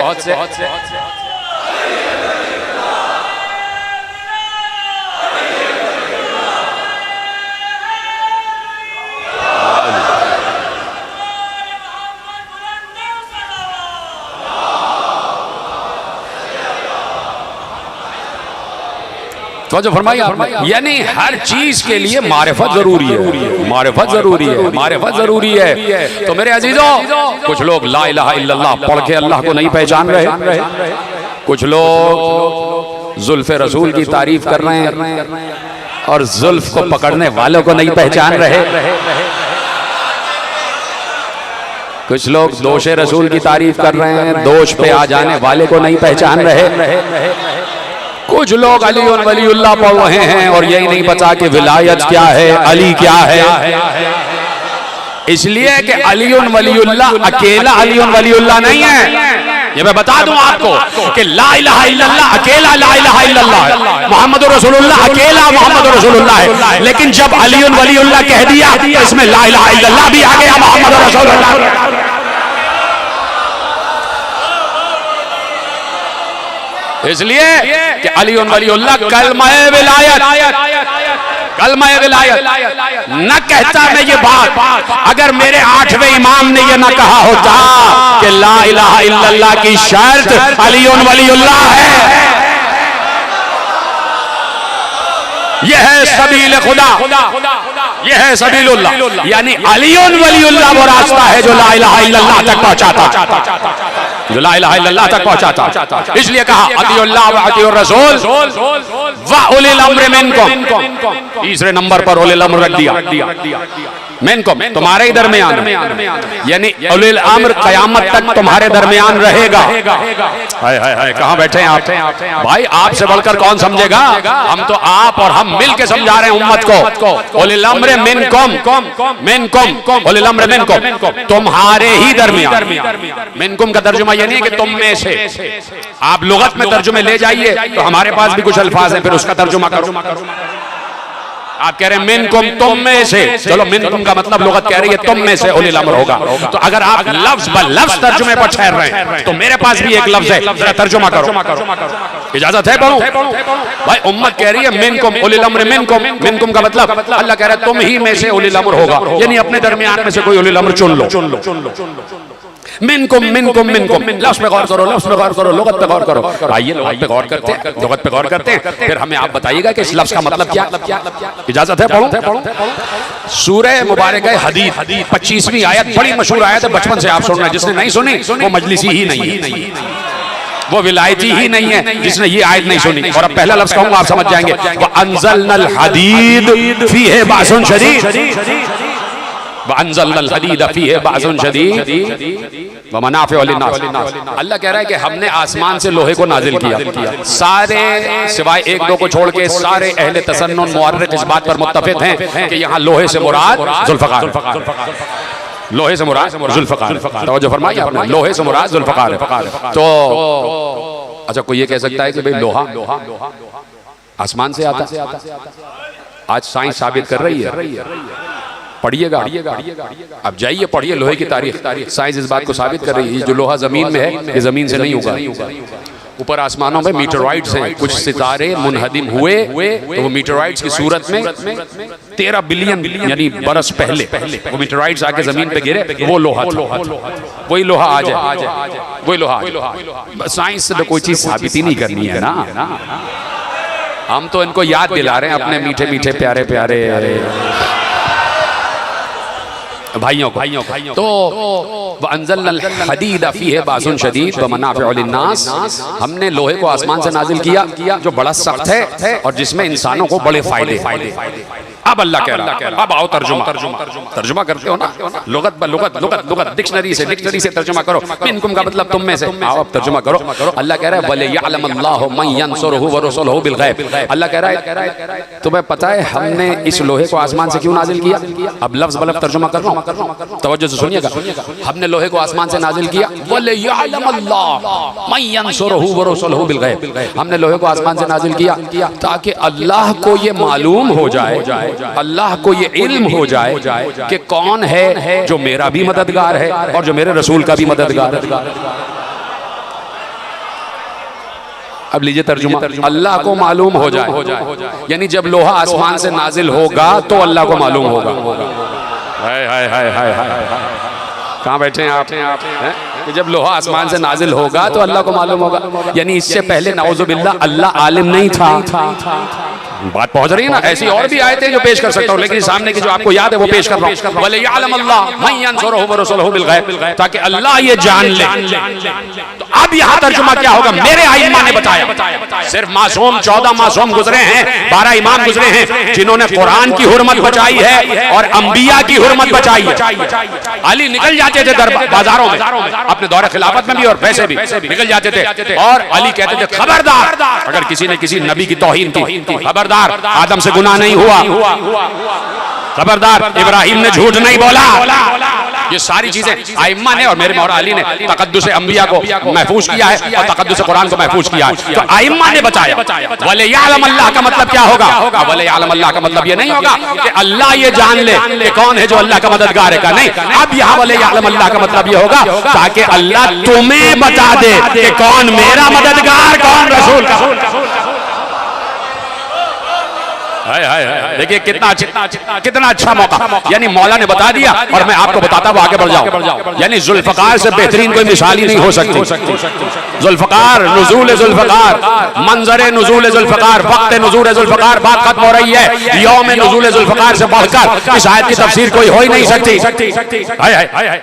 तो फरमाइए, यानी हर चीज के लिए मारिफत जरूरी है, मारिफत जरूरी है, मारिफत जरूरी है। तो मेरे अजीजों, कुछ लोग ला इलाहा इल्लल्लाह पढ़ के अल्लाह को नहीं पहचान रहे, कुछ लोग जुल्फ़े रसूल की तारीफ कर रहे हैं और जुल्फ को पकड़ने वालों को नहीं पहचान रहे, कुछ लोग दोषे रसूल की तारीफ कर रहे हैं, दोष पे आ जाने वाले को नहीं पहचान रहे, कुछ लोग अली और वलीउल्लाह पढ़ रहे हैं और यही नहीं पता कि विलायत क्या है, अली क्या है। इसलिए कि अली और वलीउल्लाह अकेला अली और वलीउल्लाह नहीं है। ये मैं बता दूं आपको कि ला इलाहा इल्लल्लाह अकेला ला इलाहा इल्लल्लाह है, मोहम्मद रसूलुल्लाह अकेला मोहम्मद रसूलुल्लाह है। लेकिन जब अली और वलीउल्लाह कह दिया तो इसमें ला इलाहा इल्लल्लाह भी आ गया, मोहम्मद रसूलुल्लाह। इसलिए कि अली और वलीउल्लाह कलमाए विलायत, कलमाए विलायत न कहता मैं ये बात अगर मेरे 8वें इमाम ने ये ना कहा होता कि ला इलाहा इल्लल्लाह की शर्त अली और वलीउल्लाह है। यह है सबील खुदा, यह है सबीलुल्लाह, यानी अली और वलीउल्लाह वो रास्ता है जो ला इलाहा इल्लल्लाह तक पहुंचाता, जो ला इलाहा इल्लल्लाह तक पहुंचाता। इसलिए कहा अतिउल्लाह व अतिउर रसूल व उलिल अम्र मिनकुम, तीसरे नंबर पर उलिल अम्र रख दिया, मिनकुम तुम्हारे ही दरमियान, यानी उलिल अम्र क़यामत तक तुम्हारे दरमियान रहेगा। हाय हाय हाय, कहां बैठे हैं आप भाई? आपसे बढ़कर कौन समझेगा? हम तो आप और हम मिल के समझा रहे हैं उम्मत को। उलिल अम्र मिनकुम, मिनकुम उलिल अम्र मिनकुम, तुम्हारे ही दरमियान। मिनकुम का तर्जुमा ये नहीं कि तुम में से, आप लुगत में तर्जुमे ले जाइए तो हमारे पास भी कुछ अल्फाज हैं, फिर उसका तर्जुमा करो। आप कह रहे हैं मिनकुम तुम में से, चलो मिनकुम का मतलब लुगत कह रही है तुम में से उलिल अम्र होगा। तो अगर आप लफ्ज ब लफ्ज तर्जुमे पर ठहर रहे हैं तो मेरे पास भी एक लफ्ज है, जरा तर्जुमा करो। इजाजत है पढ़ो भाई। उम्मत कह रही है मिनकुम उलिल अम्र मिनकुम, मिनकुम का मतलब अल्लाह कह रहा है तुम ही में से उलिल अम्र होगा, यानी अपने दरमियान में से कोई उलिल अम्र चुन लो। मिनकुम मिनकुम मिनकुम, लफ्ज पे गौर करो, लफ्ज पे गौर करो, लुगत पे गौर करो। आइए लुगत पे गौर करते हैं, लुगत पे गौर करते हैं, फिर हमें आप बताइएगा कि इस लफ्ज का मतलब क्या। इजाजत है पढ़ो। सूरह मुबारक है हदीद 25वीं आयत, बड़ी मशहूर आयत है, बचपन से आप सुन रहे हैं, जिसने नहीं सुनी वो मजलिसी ही नहीं है, वो विलायती ही नहीं है जिसने ये आयत नहीं सुनी। और अब पहला लफ्ज कहूंगा आप समझ जाएंगे, व अंज़लनल हदीद फीहि बासुन शदीद, वअंज़लनल हदीद फीहि बासुन शदीद व मनाफ़िउ लिन्नास। अल्लाह कह रहा है कि हमने आसमान से लोहे को नाजिल किया। सारे सिवाय एक दो को छोड़ के सारे अहले तसन्नुन मुअर्रिख इस बात पर मुत्तफ़िक़ हैं कि यहाँ लोहे से मुराद ज़ुल्फ़कार, लोहे से मुराद ज़ुल्फ़कार। तवज्जो फरमाइए आपने, लोहे से मुराद ज़ुल्फ़कार है। तो अच्छा कोई ये कह सकता है कि भाई लोहा आसमान से आता है? आज साइंस साबित कर रही है, पढ़िएगा, अब जाइए पढ़िए लोहे की तारीख, साइंस इस बात को साबित कर रही है। जो लोहा जमीन में है ये जमीन से नहीं होगा, ऊपर आसमानों में मीटरॉइड्स हैं, कुछ सितारे मुनहदिम हुए तो वो मीटरॉइड्स की सूरत में 13 बिलियन यानी बरस पहले वो मीटरॉइड्स आके जमीन पे गिरे, वो लोहा था, वही लोहा आज है, वही लोहा। साइंस से तो कोई चीज साबित ही नहीं करनी है ना, हम तो इनको याद दिला रहे हैं अपने मीठे मीठे प्यारे प्यारे भाइयों को। तो वअंज़लनल हदीद फीहि बासुन शदीद व मनाफ़िउ लिन्नास, हमने लोहे को आसमान से नाजिल किया जो बड़ा सख्त है और जिसमें इंसानों को बड़े फायदे। अब अल्लाह कह रहा है, अब आओ तर्जुमा करते हो ना, लुगत डिक्शनरी से तर्जुमा करो। मिनकुम का मतलब तुम में से, आओ अब तर्जुमा करो। अल्लाह कह रहा है वले यअलमल्लाहु मन यंसुरुहु व रसूलुहु बिल गैब। अल्लाह कह रहा है तुम्हें पता है हमने इस लोहे को आसमान से क्यों नाजिल किया। अब लफ्ज बलफ्ज तर्जुमा कर रहा हूं, तवज्जो से सुनिएगा। हमने लोहे को आसमान से नाजिल किया, वले यअलमल्लाहु मन यंसुरुहु व रसूलुहु बिल गैब। हमने लोहे को आसमान से नाजिल किया ताकि अल्लाह को ये मालूम हो जाए, अल्लाह को ये इल्म हो जाए कि कौन है जो मेरा भी मददगार है और जो मेरे रसूल का भी मददगार है। अब लीजिए तर्जुमा, अल्लाह को मालूम हो जाए, यानी जब लोहा आसमान से नाजिल होगा तो अल्लाह को मालूम होगा। हाय हाय हाय हाय हाय, कहाँ बैठे हैं आप? कि जब लोहा आसमान से नाजिल होगा तो अल्लाह को मालूम होगा, यानी इससे पहले नाउज़ुबिल्लाह अल्लाह आलिम नहीं था। बात पहुंच रही है ना। ऐसी और भी आयतें जो पेश कर सकता हूं, लेकिन सामने की जो आपको याद है वो पेश कर रहा हूं। वले यअलमल्लाहु मन यंसुरुहु व रसूलुहु बिल गैब, ताकि अल्लाह ये जान ले। तो अब यहाँ तर्जुमा क्या होगा, मेरे आइम्मा ने बताया। सिर्फ मासूम 14 मासूम गुजरे हैं, 12 इमाम गुजरे हैं जिन्होंने कुरान की हुर्मत बचाई है और अंबिया की हुर्मत बचाई है। अली निकल जाते थे बाजारों में, अपने दौरे खिलाफत में भी और वैसे भी निकल जाते थे, और अली कहते थे खबरदार अगर किसी ने किसी नबी की तौहीन की, खबरदार आदम से गुनाह नहीं हुआ, खबरदार इब्राहिम ने झूठ नहीं बोला। ये सारी चीजें आइम्मा ने और मेरे मौला अली ने तकद्दुस अंबिया को महफूज किया है और तकद्दुस कुरान को महफूज किया है। तो आइम्मा ने बताया वले यअलम अल्लाह का मतलब क्या होगा। वले यअलम अल्लाह का मतलब ये नहीं होगा कि अल्लाह ये जान ले कि कौन है जो अल्लाह का मददगार है का, नहीं। अब यहाँ वले यअलम अल्लाह का मतलब ये होगा ताकि अल्लाह तुम्हें बता दे कि कौन मेरा मददगार, कौन रसूल का। देखिए कितना अच्छा मौका, यानी मौला ने बता दिया और मैं आपको बताता हूँ, आगे बढ़ जाऊं। यानी जुल्फकार से बेहतरीन कोई मिसाल ही नहीं हो सकती। जुल्फकार, नुज़ूल जुल्फकार, मंजर नुज़ूल जुल्फकार, वक्त नुज़ूल जुल्फकार, बात खत्म हो रही है। यौम नुज़ूल जुल्फकार से बढ़कर इस आयत की तफसीर कोई हो ही नहीं सकती।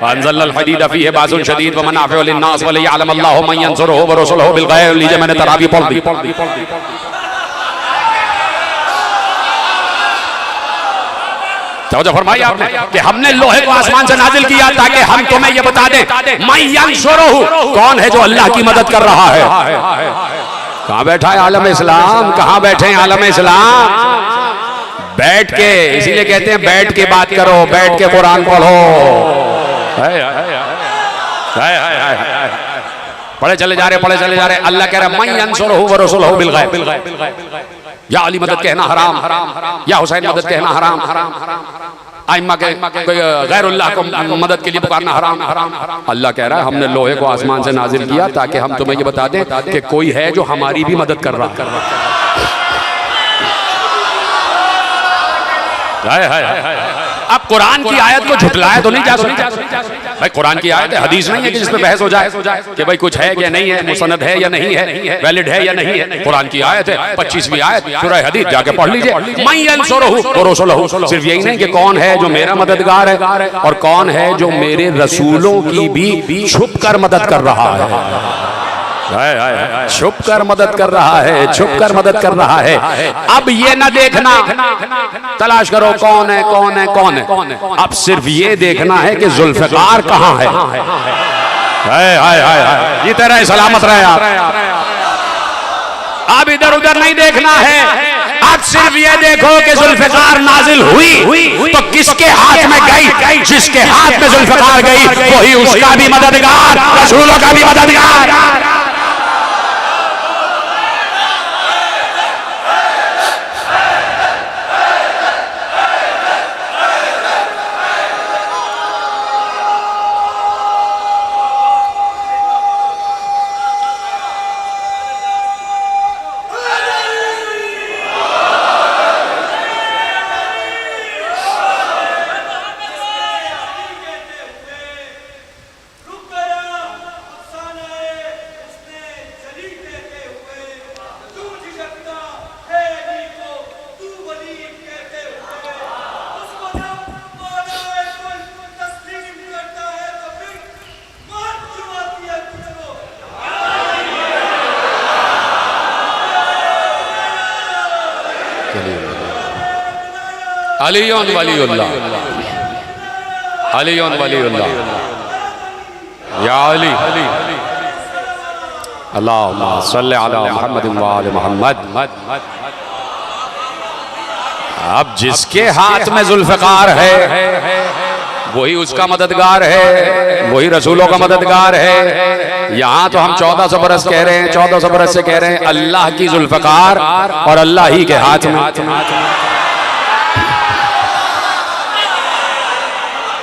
अंज़लनल हदीद फीहि बासुन शदीद व मनाफ़िउ लिन्नास व लियअलमल्लाहु मन यंसुरुहु व रसूलुहु बिल गैब। लीजिए मैंने तरावी पढ़ दी। फरमाइए आपने कि हमने लोहे को आसमान से नाजिल किया ताकि हम तुम्हें ये बता दें मैं यंसुरुहु, कौन है जो अल्लाह की मदद कर रहा है। कहाँ बैठा है आलम इस्लाम, कहाँ बैठे हैं आलम इस्लाम। बैठ के, इसीलिए कहते हैं बैठ के बात करो, बैठ के कुरान पढ़ो। पढ़े चले जा रहे, पढ़े चले जा रहे। अल्लाह कह रहा है मन यंसुरुहु व रसूलुहु बिल गैब। या अली मदद कहना हराम, या हुसैन मदद कहना हराम, आइम्मा के गैरुल्लाह को मदद के लिए पुकारना हराम। अल्लाह कह रहा है हमने लोहे को आसमान से नाजिल किया ताकि हम तुम्हें ये बता दें कि कोई है जो हमारी भी मदद कर रहा है। अब कुरान की आयत को झुटलाया तो नहीं जा सकता भाई। कुरान की आयत है, हदीस नहीं है कि जिसपे बहस हो जाए कि भाई कुछ है या नहीं है, मुसनद है या नहीं है, वैलिड है या नहीं है। कुरान की आयत है, 25वीं आयत सूरह हदीद, जाके पढ़ लीजिए। मैं यंसुरुहु व रसूलुहु, सिर्फ यही नहीं कि कौन है जो मेरा मददगार है और कौन है जो मेरे रसूलों की भी छुप कर मदद कर रहा है। छुप कर मदद कर रहा है, छुप कर मदद कर रहा है। अब ये ना देखना तलाश करो कौन है कौन है कौन है, अब सिर्फ ये देखना है कि जुल्फिकार कहाँ है। ये तरह सलामत रहे आप। अब इधर उधर नहीं देखना है, अब सिर्फ ये देखो कि जुल्फिकार नाजिल हुई तो किसके हाथ में गई। जिसके हाथ में जुल्फिकार गई वही उसका भी मददगार, रसूलों का भी मददगार। अलीयुन वलीउल्लाह, अलीयुन वलीउल्लाह, या अली। अल्लाहुम्मा सल्लि अला मुहम्मद व आले मुहम्मद। अब जिसके हाथ में जुल्फिकार है वही उसका मददगार है, वही रसूलों का मददगार है। यहाँ तो हम 1400 बरस कह रहे हैं, 1400 बरस से कह रहे हैं अल्लाह की जुल्फिकार और अल्लाह ही के हाथ में।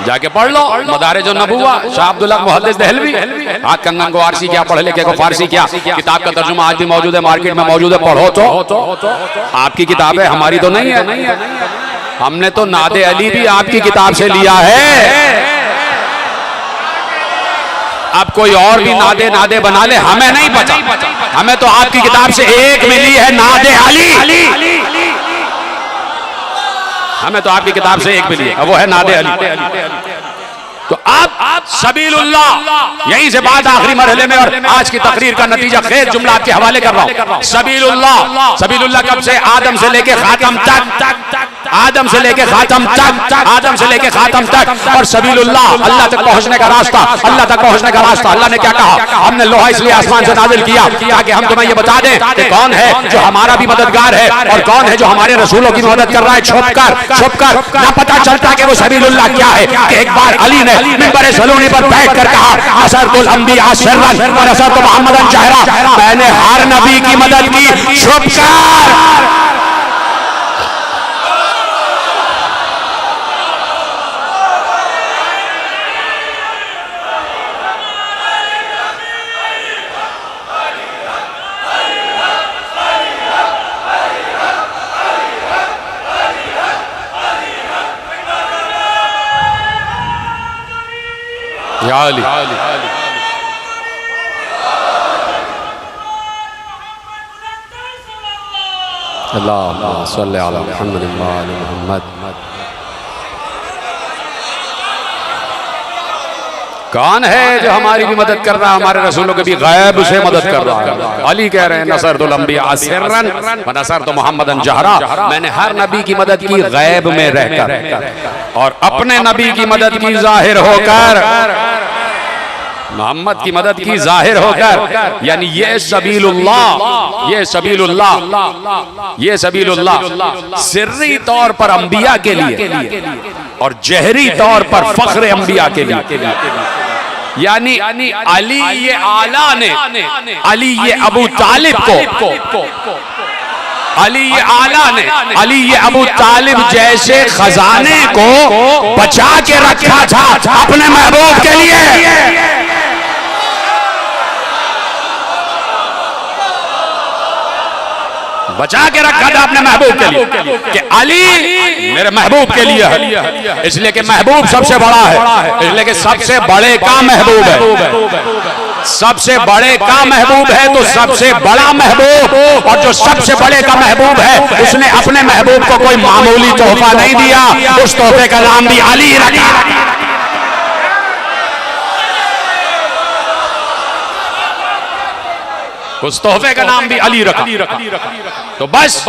जाके पढ़ लो मदारिज नबुव्वा, शाह अब्दुल्लाह मुहद्दिस दहलवी। आज कंगन को आरसी क्या, पढ़ लिखे को फारसी क्या, किताब का तर्जुमा आज भी मौजूद है, मार्केट में मौजूद है, पढ़ो तो। आपकी किताब है, हमारी तो नहीं है। हमने तो नादे अली भी आपकी किताब से लिया है। अब कोई और भी नादे नादे बना ले, हमें नहीं पता। हमें तो आपकी किताब से एक मिली है, नादे अली। हमें तो आपकी किताब से एक मिली है, वो है नादे अली। तो आप सबीलुल्लाह, यहीं से बात आखिरी मरहले में और आज की तकरीर का नतीजा खेर जुमला आपके हवाले कर रहा हूं। सबीलुल्लाह, सबीलुल्लाह कब से? आदम से लेके खातम तक, आदम से लेके खातम तक, आदम से लेके खातम तक। और सबीलुल्लाह अल्लाह तक पहुंचने का रास्ता, अल्लाह तक पहुंचने का रास्ता। अल्लाह ने क्या कहा? हमने लोहा इसलिए आसमान से नाजिल किया ताकि हम तुम्हें ये बता दें कि कौन है जो हमारा भी मददगार है और कौन है जो हमारे रसूलों की मदद कर रहा है। छुपकर छुपकर ना पता चलता कि वो सबीलुल्लाह क्या है कि एक बार अली ने मिंबर सलूनी पर बैठकर कहा, असरतुल अंबिया सिर्रन व असरतु मुहम्मदन जहरा, मैंने हर नबी की मदद की छुपकर। या अली, अल्लाहुम्मा सल्लि अला मुहम्मद व आले मुहम्मद। कौन है जो हमारी भी मदद कर रहा है, हमारे रसूलों के भी गैब से मदद कर रहा है। अली कह रहे हैं नसरतुल अंबिया सिर्रन व नसरतु मुहम्मदन जहरा, मैंने हर नबी की मदद की गैब में रहकर और अपने नबी की मदद की जाहिर होकर। मोहम्मद की मदद की जाहिर होकर, यानी ये सबीलुल्लाह, ये सबीलुल्लाह, ये सबीलुल्लाह सिर्री तौर पर अंबिया के लिए और जहरी तौर पर फख्र अंबिया के लिए। यानी अली ये आला ने, अली ये अबू तालिब को अली आला ने, अली अबू तालिब जैसे खजाने को बचा के रखा था अपने महबूब के लिए। बचा के रखा था अपने महबूब के लिए कि अली मेरे महबूब के लिए है, इसलिए कि महबूब सबसे बड़ा है, इसलिए कि सबसे बड़े का महबूब है, सबसे बड़े का महबूब है तो सबसे बड़ा महबूब, और जो सबसे बड़े का महबूब है उसने अपने महबूब को कोई मामूली तोहफा नहीं दिया, उस तोहफे का नाम भी अली रखा। उस तोहफे का नाम भी अली रखा। तो बस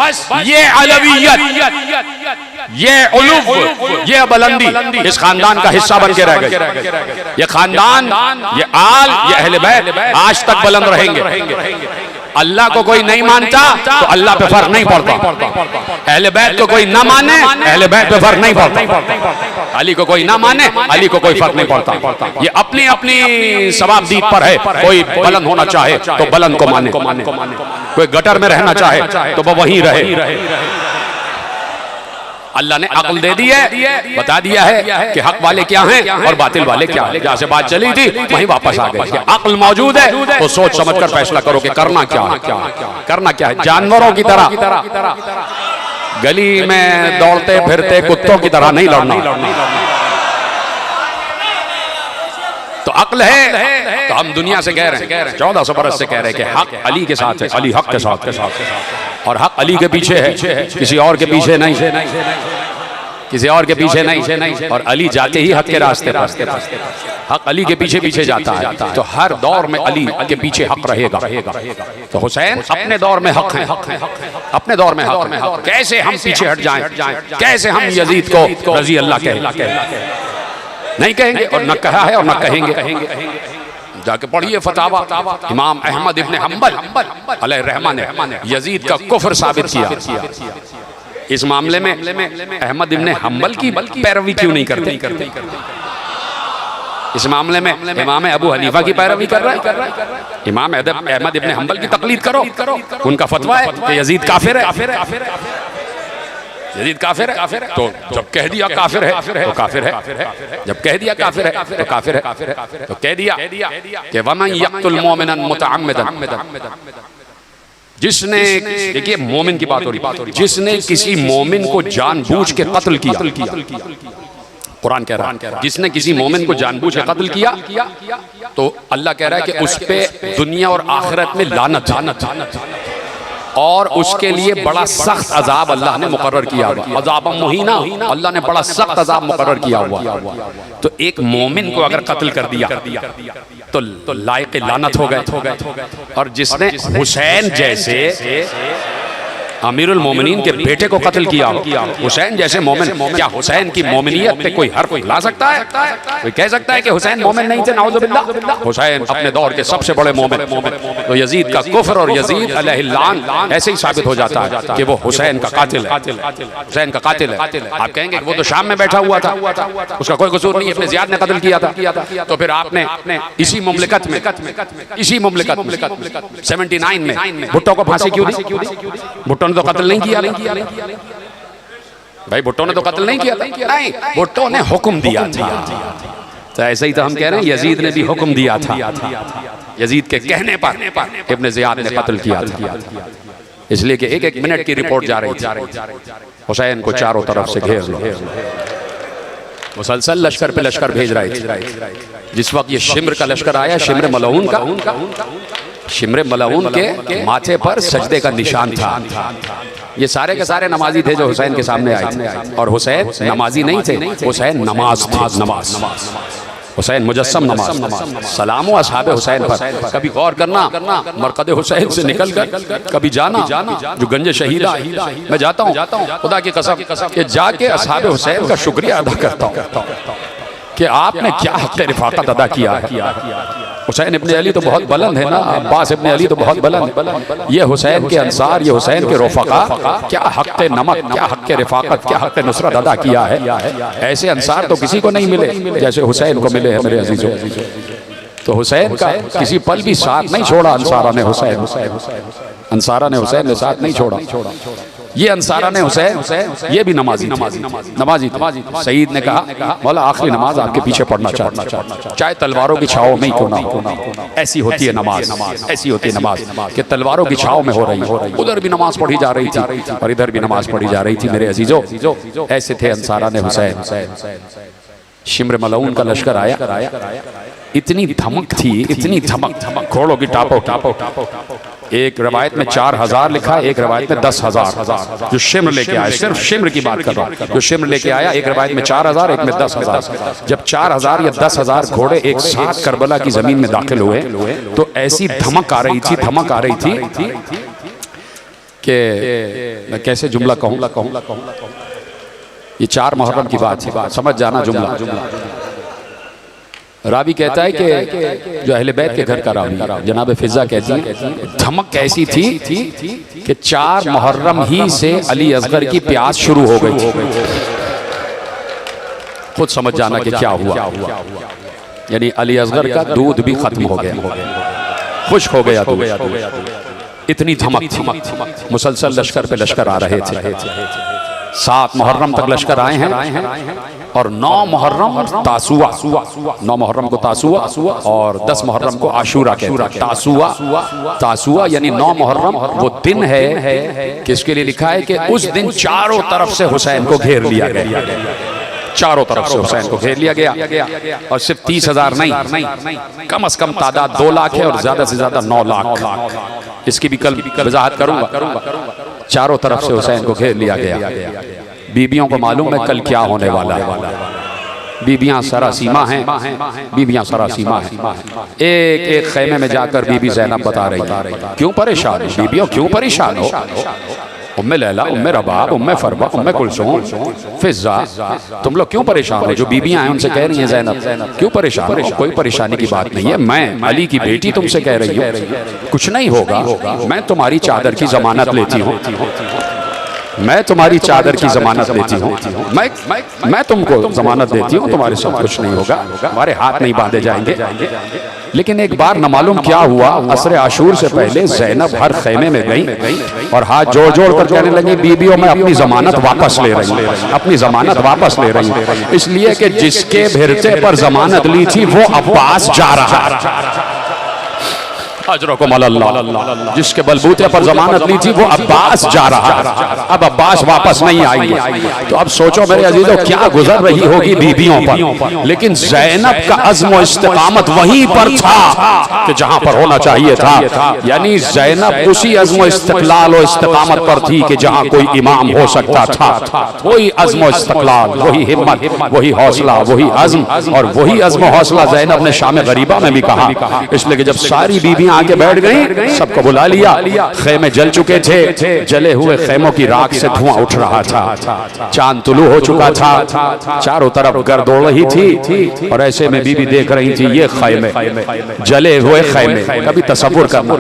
ये अलवियत, ये उलूफ, ये बुलंदी इस खानदान का हिस्सा बन के रह गई। ये खानदान, ये आल, ये अहले बैत आज तक बुलंद रहेंगे। अल्लाह को कोई नहीं मानता तो अल्लाह पे फर्क नहीं पड़ता, अहले बैत को कोई ना माने अहले बैत पे फर्क नहीं पड़ता, अली को कोई ना माने अली को कोई फर्क नहीं पड़ता। ये अपनी अपनी सवाब दीद पर है, कोई बुलंद होना चाहे तो बुलंद को माने, कोई गटर में रहना चाहे तो वो वहीं रहे। अल्लाह ने अक्ल दे दी है, बता दिया है कि हक वाले क्या हैं और बातिल वाले क्या हैं। जहां से बात चली थी वहीं वापस आ गए। अक्ल मौजूद है तो सोच समझकर फैसला करो कि करना क्या है, करना क्या है। जानवरों की तरह गली में दौड़ते फिरते कुत्तों की तरह नहीं लड़ना। तो अक्ल है तो हम दुनिया से कह रहे हैं, 1400 बरस से कह रहे हैं कि हक अली के साथ है, अली हक के साथ, और हक अली के पीछे है, किसी और के पीछे नहीं, किसी और के पीछे नहीं। और अली जाते ही हक के रास्ते पर, हक अली के पीछे पीछे जाता है। तो हर दौर में अली के पीछे हक रहेगा। तो हुसैन अपने दौर में हक है, अपने दौर में हक। कैसे हम पीछे हट जाएं, कैसे हम यजीद को रजी अल्लाह कहें, नहीं कहेंगे और न कहा है और न कहेंगे। जाके पढ़िए फतावा, इमाम अहमद इब्ने हम्बल अलैहिर्रहमान ने यजीद का कुफ्र साबित किया। इस मामले में अहमद इब्ने हम्बल की पैरवी क्यों नहीं करते? इस मामले में इमाम अबू हनीफा की पैरवी कर रहा है, इमाम अहमद इब्ने हम्बल की तकलीद करो। उनका फतवा है कि यजीद काफिर है, यजीद काफिर है। तो जब कह दिया काफिर है तो काफिर है, जब कह दिया काफिर है तो काफिर है। तो कह दिया कि वमन यक़्तुल मुमिनन मुतअम्मिदन, जिसने, देखिए मोमिन की बात हो रही, जिसने किसी मोमिन को जानबूझ के कत्ल किया, कुरान कह रहा है जिसने किसी मोमिन को जानबूझ के कत्ल किया तो अल्लाह कह रहा है कि उस पे दुनिया और आखिरत में लानत और उसके लिए बड़ा सख्त अजाब अल्लाह ने मुकर्रर किया हुआ, अजाब मुहीना, अल्लाह ने बड़ा सख्त अजाब मुकर्रर किया हुआ। तो एक मोमिन को अगर कत्ल कर दिया तो लायक लानत हो गए। और जिसने हुसैन जैसे अमीरुल मोमिनीन के बेटे को कत्ल किया, हुसैन जैसे मोमिन, क्या हुसैन की मोमिनियत पे कोई हर्फ ला सकता है? कोई कह सकता है कि हुसैन मोमिन नहीं थे? नाउजुबिल्लाह। हुसैन अपने दौर के सबसे बड़े मोमिन। तो यजीद का कुफ्र और यजीद अलैहिल्लान ऐसे ही साबित हो जाता है कि वो हुसैन का कातिल है, हुसैन का कातिल है। आप कहेंगे वो तो शाम में बैठा हुआ था, उसका कोई कसूर नहीं, अपने ज़ियाद ने कत्ल किया था। तो फिर आपने इसी मुमलिकत में 79 में भुट्टो को फांसी क्यों दी? भुट्टो तो कत्ल नहीं किया भाई, भुट्टो ने तो कत्ल नहीं किया था, नहीं, भुट्टो ने हुक्म दिया था। तो ऐसे ही तो हम कह रहे हैं यजीद ने भी हुक्म दिया था, यजीद के कहने पर इब्ने ज़ियाद ने कत्ल किया था। इसलिए कि एक मिनट की रिपोर्ट जा रही थी, हुसैन को चारों तरफ से घेर लो, मुसलसल लश्कर पे लश्कर भेज रहे थे। जिस वक्त ये शिम्र का लश्कर आया, शिम्र मलऊन का, शिम्र मलऊन के माथे पर सजदे का निशान था। ये सारे के सारे नमाजी थे जो हुसैन के सामने आए थे, और हुसैन नमाजी नहीं थे, हुसैन नमाज थे, नमाज, हुसैन मुजस्सम नमाज। सलाम व असहाबे हुसैन पर। कभी गौर करना, मरकद हुसैन से निकल कर कभी जाना, जो गंज शहीदा मैं जाता हूँ खुदा की कसम कि जाके असहाबे हुसैन का शुक्रिया अदा करता हूँ कि आपने क्या हक़ रिफ़ाक़त अदा किया है। हुसैन इब्ने अली तो बहुत बुलंद है ना, अब्बास इब्ने अली तो बहुत बुलंद है। ये हुसैन के अंसार, ये हुसैन के रफ़क़ा क्या हक़ नमक, क्या हक़ रिफ़ाक़त, क्या हक़ नुसरत अदा किया है। ऐसे अंसार तो किसी को नहीं मिले जैसे हुसैन को मिले हैं मेरे अज़ीज़ों। तो हुसैन का किसी पल भी साथ नहीं छोड़ा अंसारा ने। हुसैन अंसारा ने हुसैन ने साथ नहीं छोड़ा। ये अंसारा ने हुसैन, ये भी नमाजी थे। सईद ने कहा मौला आखिरी नमाज आपके पीछे पढ़ना चाहता, चाहे तलवारों की छाओं में ही क्यों ना हो। ऐसी होती है नमाज, ऐसी होती है नमाज कि तलवारों की छाओं में हो रही, उधर भी नमाज पढ़ी जा रही थी और इधर भी नमाज पढ़ी जा रही थी। मेरे अजीजों, ऐसे थे अंसारा ने हुसैन। शिम्र मलऊन का लश्कर आया, इतनी धमक थी, इतनी धमक, घोड़ों की टापो। एक रवायत में 4000 लिखा, एक रवायत में 10,000 जो शिम्र लेके आया। सिर्फ शिम्र की बात कर रहा हूँ, जो शिम्र लेके आया। एक रवायत में 4000, एक में 10,000। जब 4000 या 10,000 घोड़े एक साथ करबला की जमीन में दाखिल हुए तो ऐसी धमक आ रही थी कि मैं कैसे जुमला कहूँ। ये 4 मुहर्रम की बात है, समझ जाना जुमला। रावी कहता है कि जो अहले बैत के घर का रावी जनाब फिजा कहती है, धमक ऐसी थी कि 4 मुहर्रम ही से अली असगर की प्यास शुरू हो गई। खुद समझ जाना कि क्या हुआ। यानी अली असगर का दूध भी खत्म हो गया, खुश्क हो गया दूध। इतनी धमक थी। मुसलसल लश्कर पे लश्कर आ रहे थे। 7 मुहर्रम तक लश्कर आए हैं और 9 मुहर्रम तासुआ, 9 मुहर्रम को तासुआ और 10 मुहर्रम को आशूरा कहते हैं। तासुआ यानी 9 मुहर्रम वो दिन है किसके लिए लिखा है कि उस दिन चारों तरफ से हुसैन को घेर लिया गया। चारों तरफ से हुसैन को घेर लिया गया और सिर्फ 30,000 नहीं, कम से कम तादाद 2 लाख है और ज्यादा से ज्यादा 9 लाख। इसकी भी कल वजाहत करूंगा। चारों तरफ से हुसैन को घेर लिया गया। बीबियों को मालूम है कल क्या होने वाला है। बीबियां सरासीमा हैं, बीबियां सरासीमा हैं। एक खैमे में जाकर बीबी ज़ैनब बता रही है, क्यों परेशान हो बीबियों, क्यों परेशान हो। उम्मे लैला, उम्मे रबाब, उम्मे फरवा, उम्मे कुलसूम, फिजा, तुम लोग क्यों परेशान हो। जो बीबियां हैं उनसे कह रही हैं ज़ैनब क्यों परेशान हो। कोई परेशानी की बात नहीं है, मैं अली की बेटी तुमसे कह रही हूँ कुछ नहीं होगा। मैं तुम्हारी चादर की जमानत लेती हूँ, मैं तुम्हारी चादर की जमानत लेती हूँ, मैं तुमको जमानत देती हूँ, तुम्हारे साथ कुछ नहीं होगा, हमारे हाथ नहीं बांधे जाएंगे। लेकिन एक बार न मालूम क्या हुआ, असर आशूर से पहले ज़ैनब हर खैमे में गई और हाथ जोड़ जोड़ कर कहने लगी, बीबियों मैं अपनी जमानत वापस ले रही हूँ, अपनी जमानत वापस ले रही हूँ, इसलिए कि जिसके भिरते पर जमानत ली थी वो अब्बास जा रहा। अल्लाह, जिसके बलबूते पर जमानत ली थी वो अब्बास जा रहा है, अब अब्बास वापस नहीं आएंगे। तो अब सोचो मेरे अजीजों क्या गुजर रही होगी बीबियों पर। लेकिन ज़ैनब का अज़्म और इस्तिक़ामत वहीं पर था कि जहां पर होना चाहिए था। यानी ज़ैनब उसी अज़्म और इस्तिक़लाल और इस्तिक़ामत पर थी कि जहां कोई इमाम हो सकता था। वही अज़्म और इस्तिक़लाल, वही हिम्मत, वही हौसला, वही अज़्म और वही अज़्म और हौसला ज़ैनब ने शाम गरीबा में भी कहा। इसलिए कि जब सारी बीबियां आके बैठ गई, सबको बुला लिया, खेमे जल चुके थे, जले हुए खेमों की राख से धुआं उठ रहा था, चांद तुलू हो चुका था, चारों तरफ गर्द उड़ रही थी और ऐसे में बीबी देख रही थी ये खेमे, जले हुए खेमे। कभी तसव्वुर करना,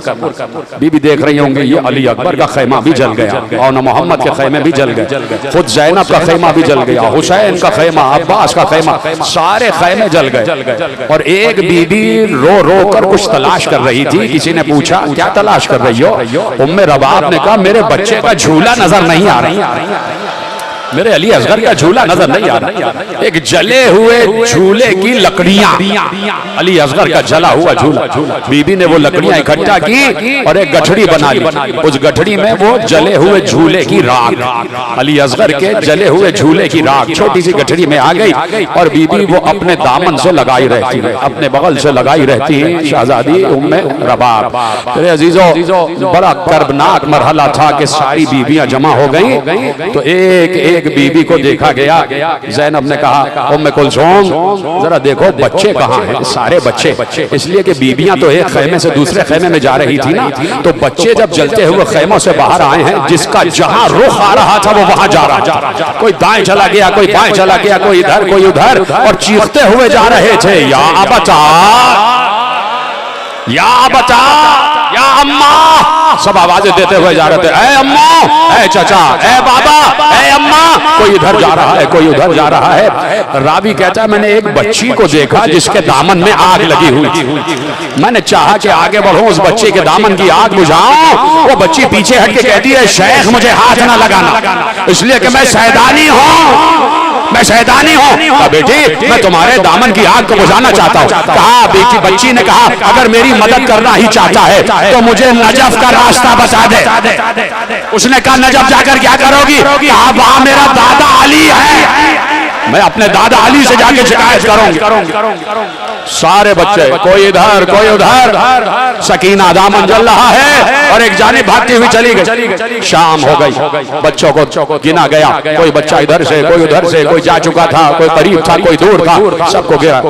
बीबी देख रही होंगी ये अली अकबर का खेमा भी जल गया और न मोहम्मद के खेमे भी जल गए, खुद ज़ैनब का खेमा भी जल गया, हुसैन का खेमा, अब्बास का खेमा, सारे खेमे जल गए। और एक बीबी रो रो कर कुछ तलाश कर रही थी। किसी ने पूछा क्या तलाश कर रही हो। उम्मे रबाब ने कहा मेरे बच्चे का झूला नजर नहीं आ रहा, मेरे अली असगर का झूला नजर नहीं आ रहा। एक जले हुए झूले की लकड़ियां, अली असगर का जला हुआ झूला, बीबी ने वो लकड़ियां इकट्ठा की और एक गठड़ी बना ली। उस गठड़ी में वो जले हुए झूले की राख, अली असगर के जले हुए झूले की राख छोटी सी गठड़ी में आ गई और बीबी वो अपने दामन से लगाई रहती है, अपने बगल से लगाई रहती है। शहजादी उम्मे रबाब। मेरे अजीजों बड़ा कर्बनाक मरहला था कि सारी बीबियां जमा हो गई तो एक बीबी को देखा गया। ज़ैनब ने कहा उम्मे कुलसूम जरा देखो बच्चे कहाँ हैं, सारे बच्चे। इसलिए कि बीबियां तो एक खेमे से दूसरे खेमे में जा रही थी ना, तो बच्चे जब जलते हुए खेमों से बाहर आए हैं, जिसका जहां रुख आ रहा था वो वहां जा रहा, कोई दाएं चला गया, कोई बाएं चला गया, कोई इधर कोई उधर, और चीखते हुए जा रहे थे या बचा, या बचा, या अम्मा, सब आवाजें देते हुए जा रहे थे, ए अम्मा, ए चाचा, ए बाबा, ए अम्मा। कोई इधर जा रहा है, कोई उधर जा रहा है। रावी कहता है मैंने एक बच्ची को देखा जिसके दामन में आग लगी हुई थी। मैंने चाहा कि आगे बढ़ूं, उस बच्चे के दामन की आग बुझाऊं। वो बच्ची पीछे हट के कहती है शेख मुझे हाथ ना लगाना, इसलिए कि मैं सैदानी हूं, मैं शैतानी हूँ। बेटी मैं तुम्हारे दामन की आग को बुझाना चाहता हूँ। कहा बेटी, बच्ची ने कहा अगर मेरी मदद करना ही चाहता है तो मुझे नजफ का रास्ता बता दे। उसने कहा नजफ जाकर क्या करोगी? कहा वहां मेरा दादा अली है, मैं अपने दादा अली से जाके शिकायत करूंगी। सारे बच्चे कोई इधर कोई उधर, सकीना दामन जल रहा है और एक जानिब भागती हुई चली गई। शाम हो गई, बच्चों को गिना गया, कोई बच्चा इधर से कोई उधर से, कोई जा चुका था, कोई करीब था, कोई दूर था, सबको गिरा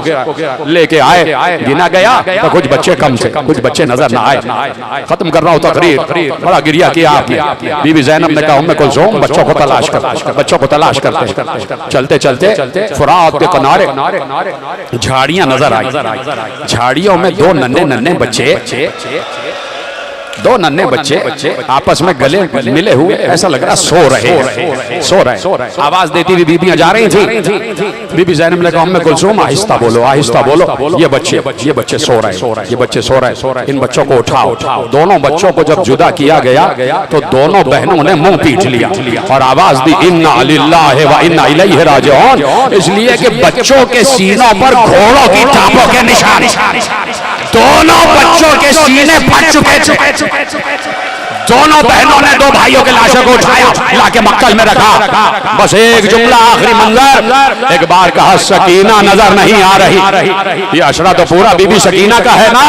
लेके आए, गिना गया तो कुछ बच्चे कम थे, कुछ बच्चे नजर ना आए। खत्म कर रहा हूं तकरीर, बड़ा गिरिया किया आपने। बीबी जैनब ने कहा उम्मे कुलसूम बच्चों को तलाश कर, बच्चों को तलाश करते। चलते चलते फुरात के किनारे झाड़ियां नजर आई। झाड़ियों में दो नन्हे नन्हे बच्चे, दो नन्हे बच्चे आपस में गले मिले हुए, ऐसा लग रहा सो रहे। आवाज देती हुई बीबियां जा रही थी। बीबी जैनब ने कहा उम्मे कुलसूम आहिस्ता बोलो, आहिस्ता बोलो, ये बच्चे सो रहे, ये बच्चे सो रहे, इन बच्चों को उठाओ। दोनों बच्चों को जब जुदा किया गया तो दोनों बहनों ने मुंह पीट लिया और आवाज दी इन्ना लिल्लाहि व इन्ना इलैहि राजिऊन, इसलिए कि बच्चों के सीनों पर घोड़ों की टापों के निशान, दोनों बच्चों के सीने फट चुके थे। दोनों बहनों ने दो भाइयों के लाशों को उठाया, लाके मक्तल में रखा। बस एक जुमला आखिरी मंजर, एक बार कहा सकीना नजर नहीं आ रही। ये अशरा तो पूरा बीबी सकीना का है ना,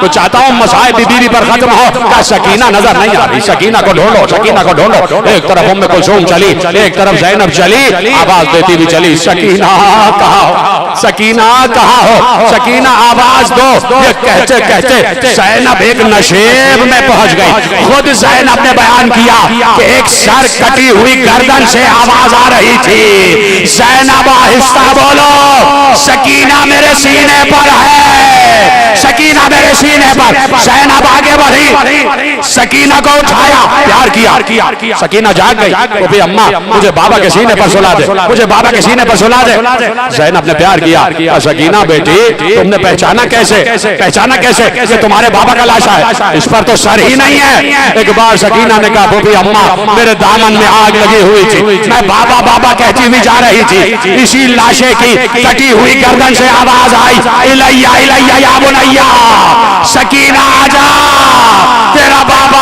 तो चाहता हूं मसाइब बीबी पर खत्म हो। क्या सकीना नजर नहीं आ रही? सकीना को ढूंढो, सकीना को ढूंढो। एक तरफ उम्मे कुलसूम चली, एक तरफ जैनब चली, आवाज देती हुई चली सकीना कहाँ हो, सकीना कहाँ हो, सकीना आवाज दो। ये कहते कहते जैनब एक नशेब में पहुंच गई। खुद ज़ैनब ने बयान किया कि एक सर कटी हुई गर्दन से आवाज आ रही थी, ज़ैनब आहिस्ता बोलो, सकीना मेरे सीने पर है, सकीना मेरे सीने पर। ज़ैनब आगे बढ़ी, सकीना को उठाया, प्यार किया, सकीना जाग गई। वो भी अम्मा मुझे बाबा के सीने पर सुला दे, मुझे बाबा के सीने पर सुला दे। ज़ैनब ने प्यार किया, सकीना बेटी तुमने पहचाना कैसे, पहचाना कैसे कि तुम्हारे बाबा का लाशा है? इस पर तो सर ही नहीं है। एक बार सकीना ने कहा बोबी अम्मा मेरे दामन में आग लगी हुई थी, मैं बाबा बाबा कहती हुई जा रही थी, इसी लाशे की कटी हुई गर्दन से आवाज आई इलैया इलैया या बुनैया, सकीना आजा तेरा बाबा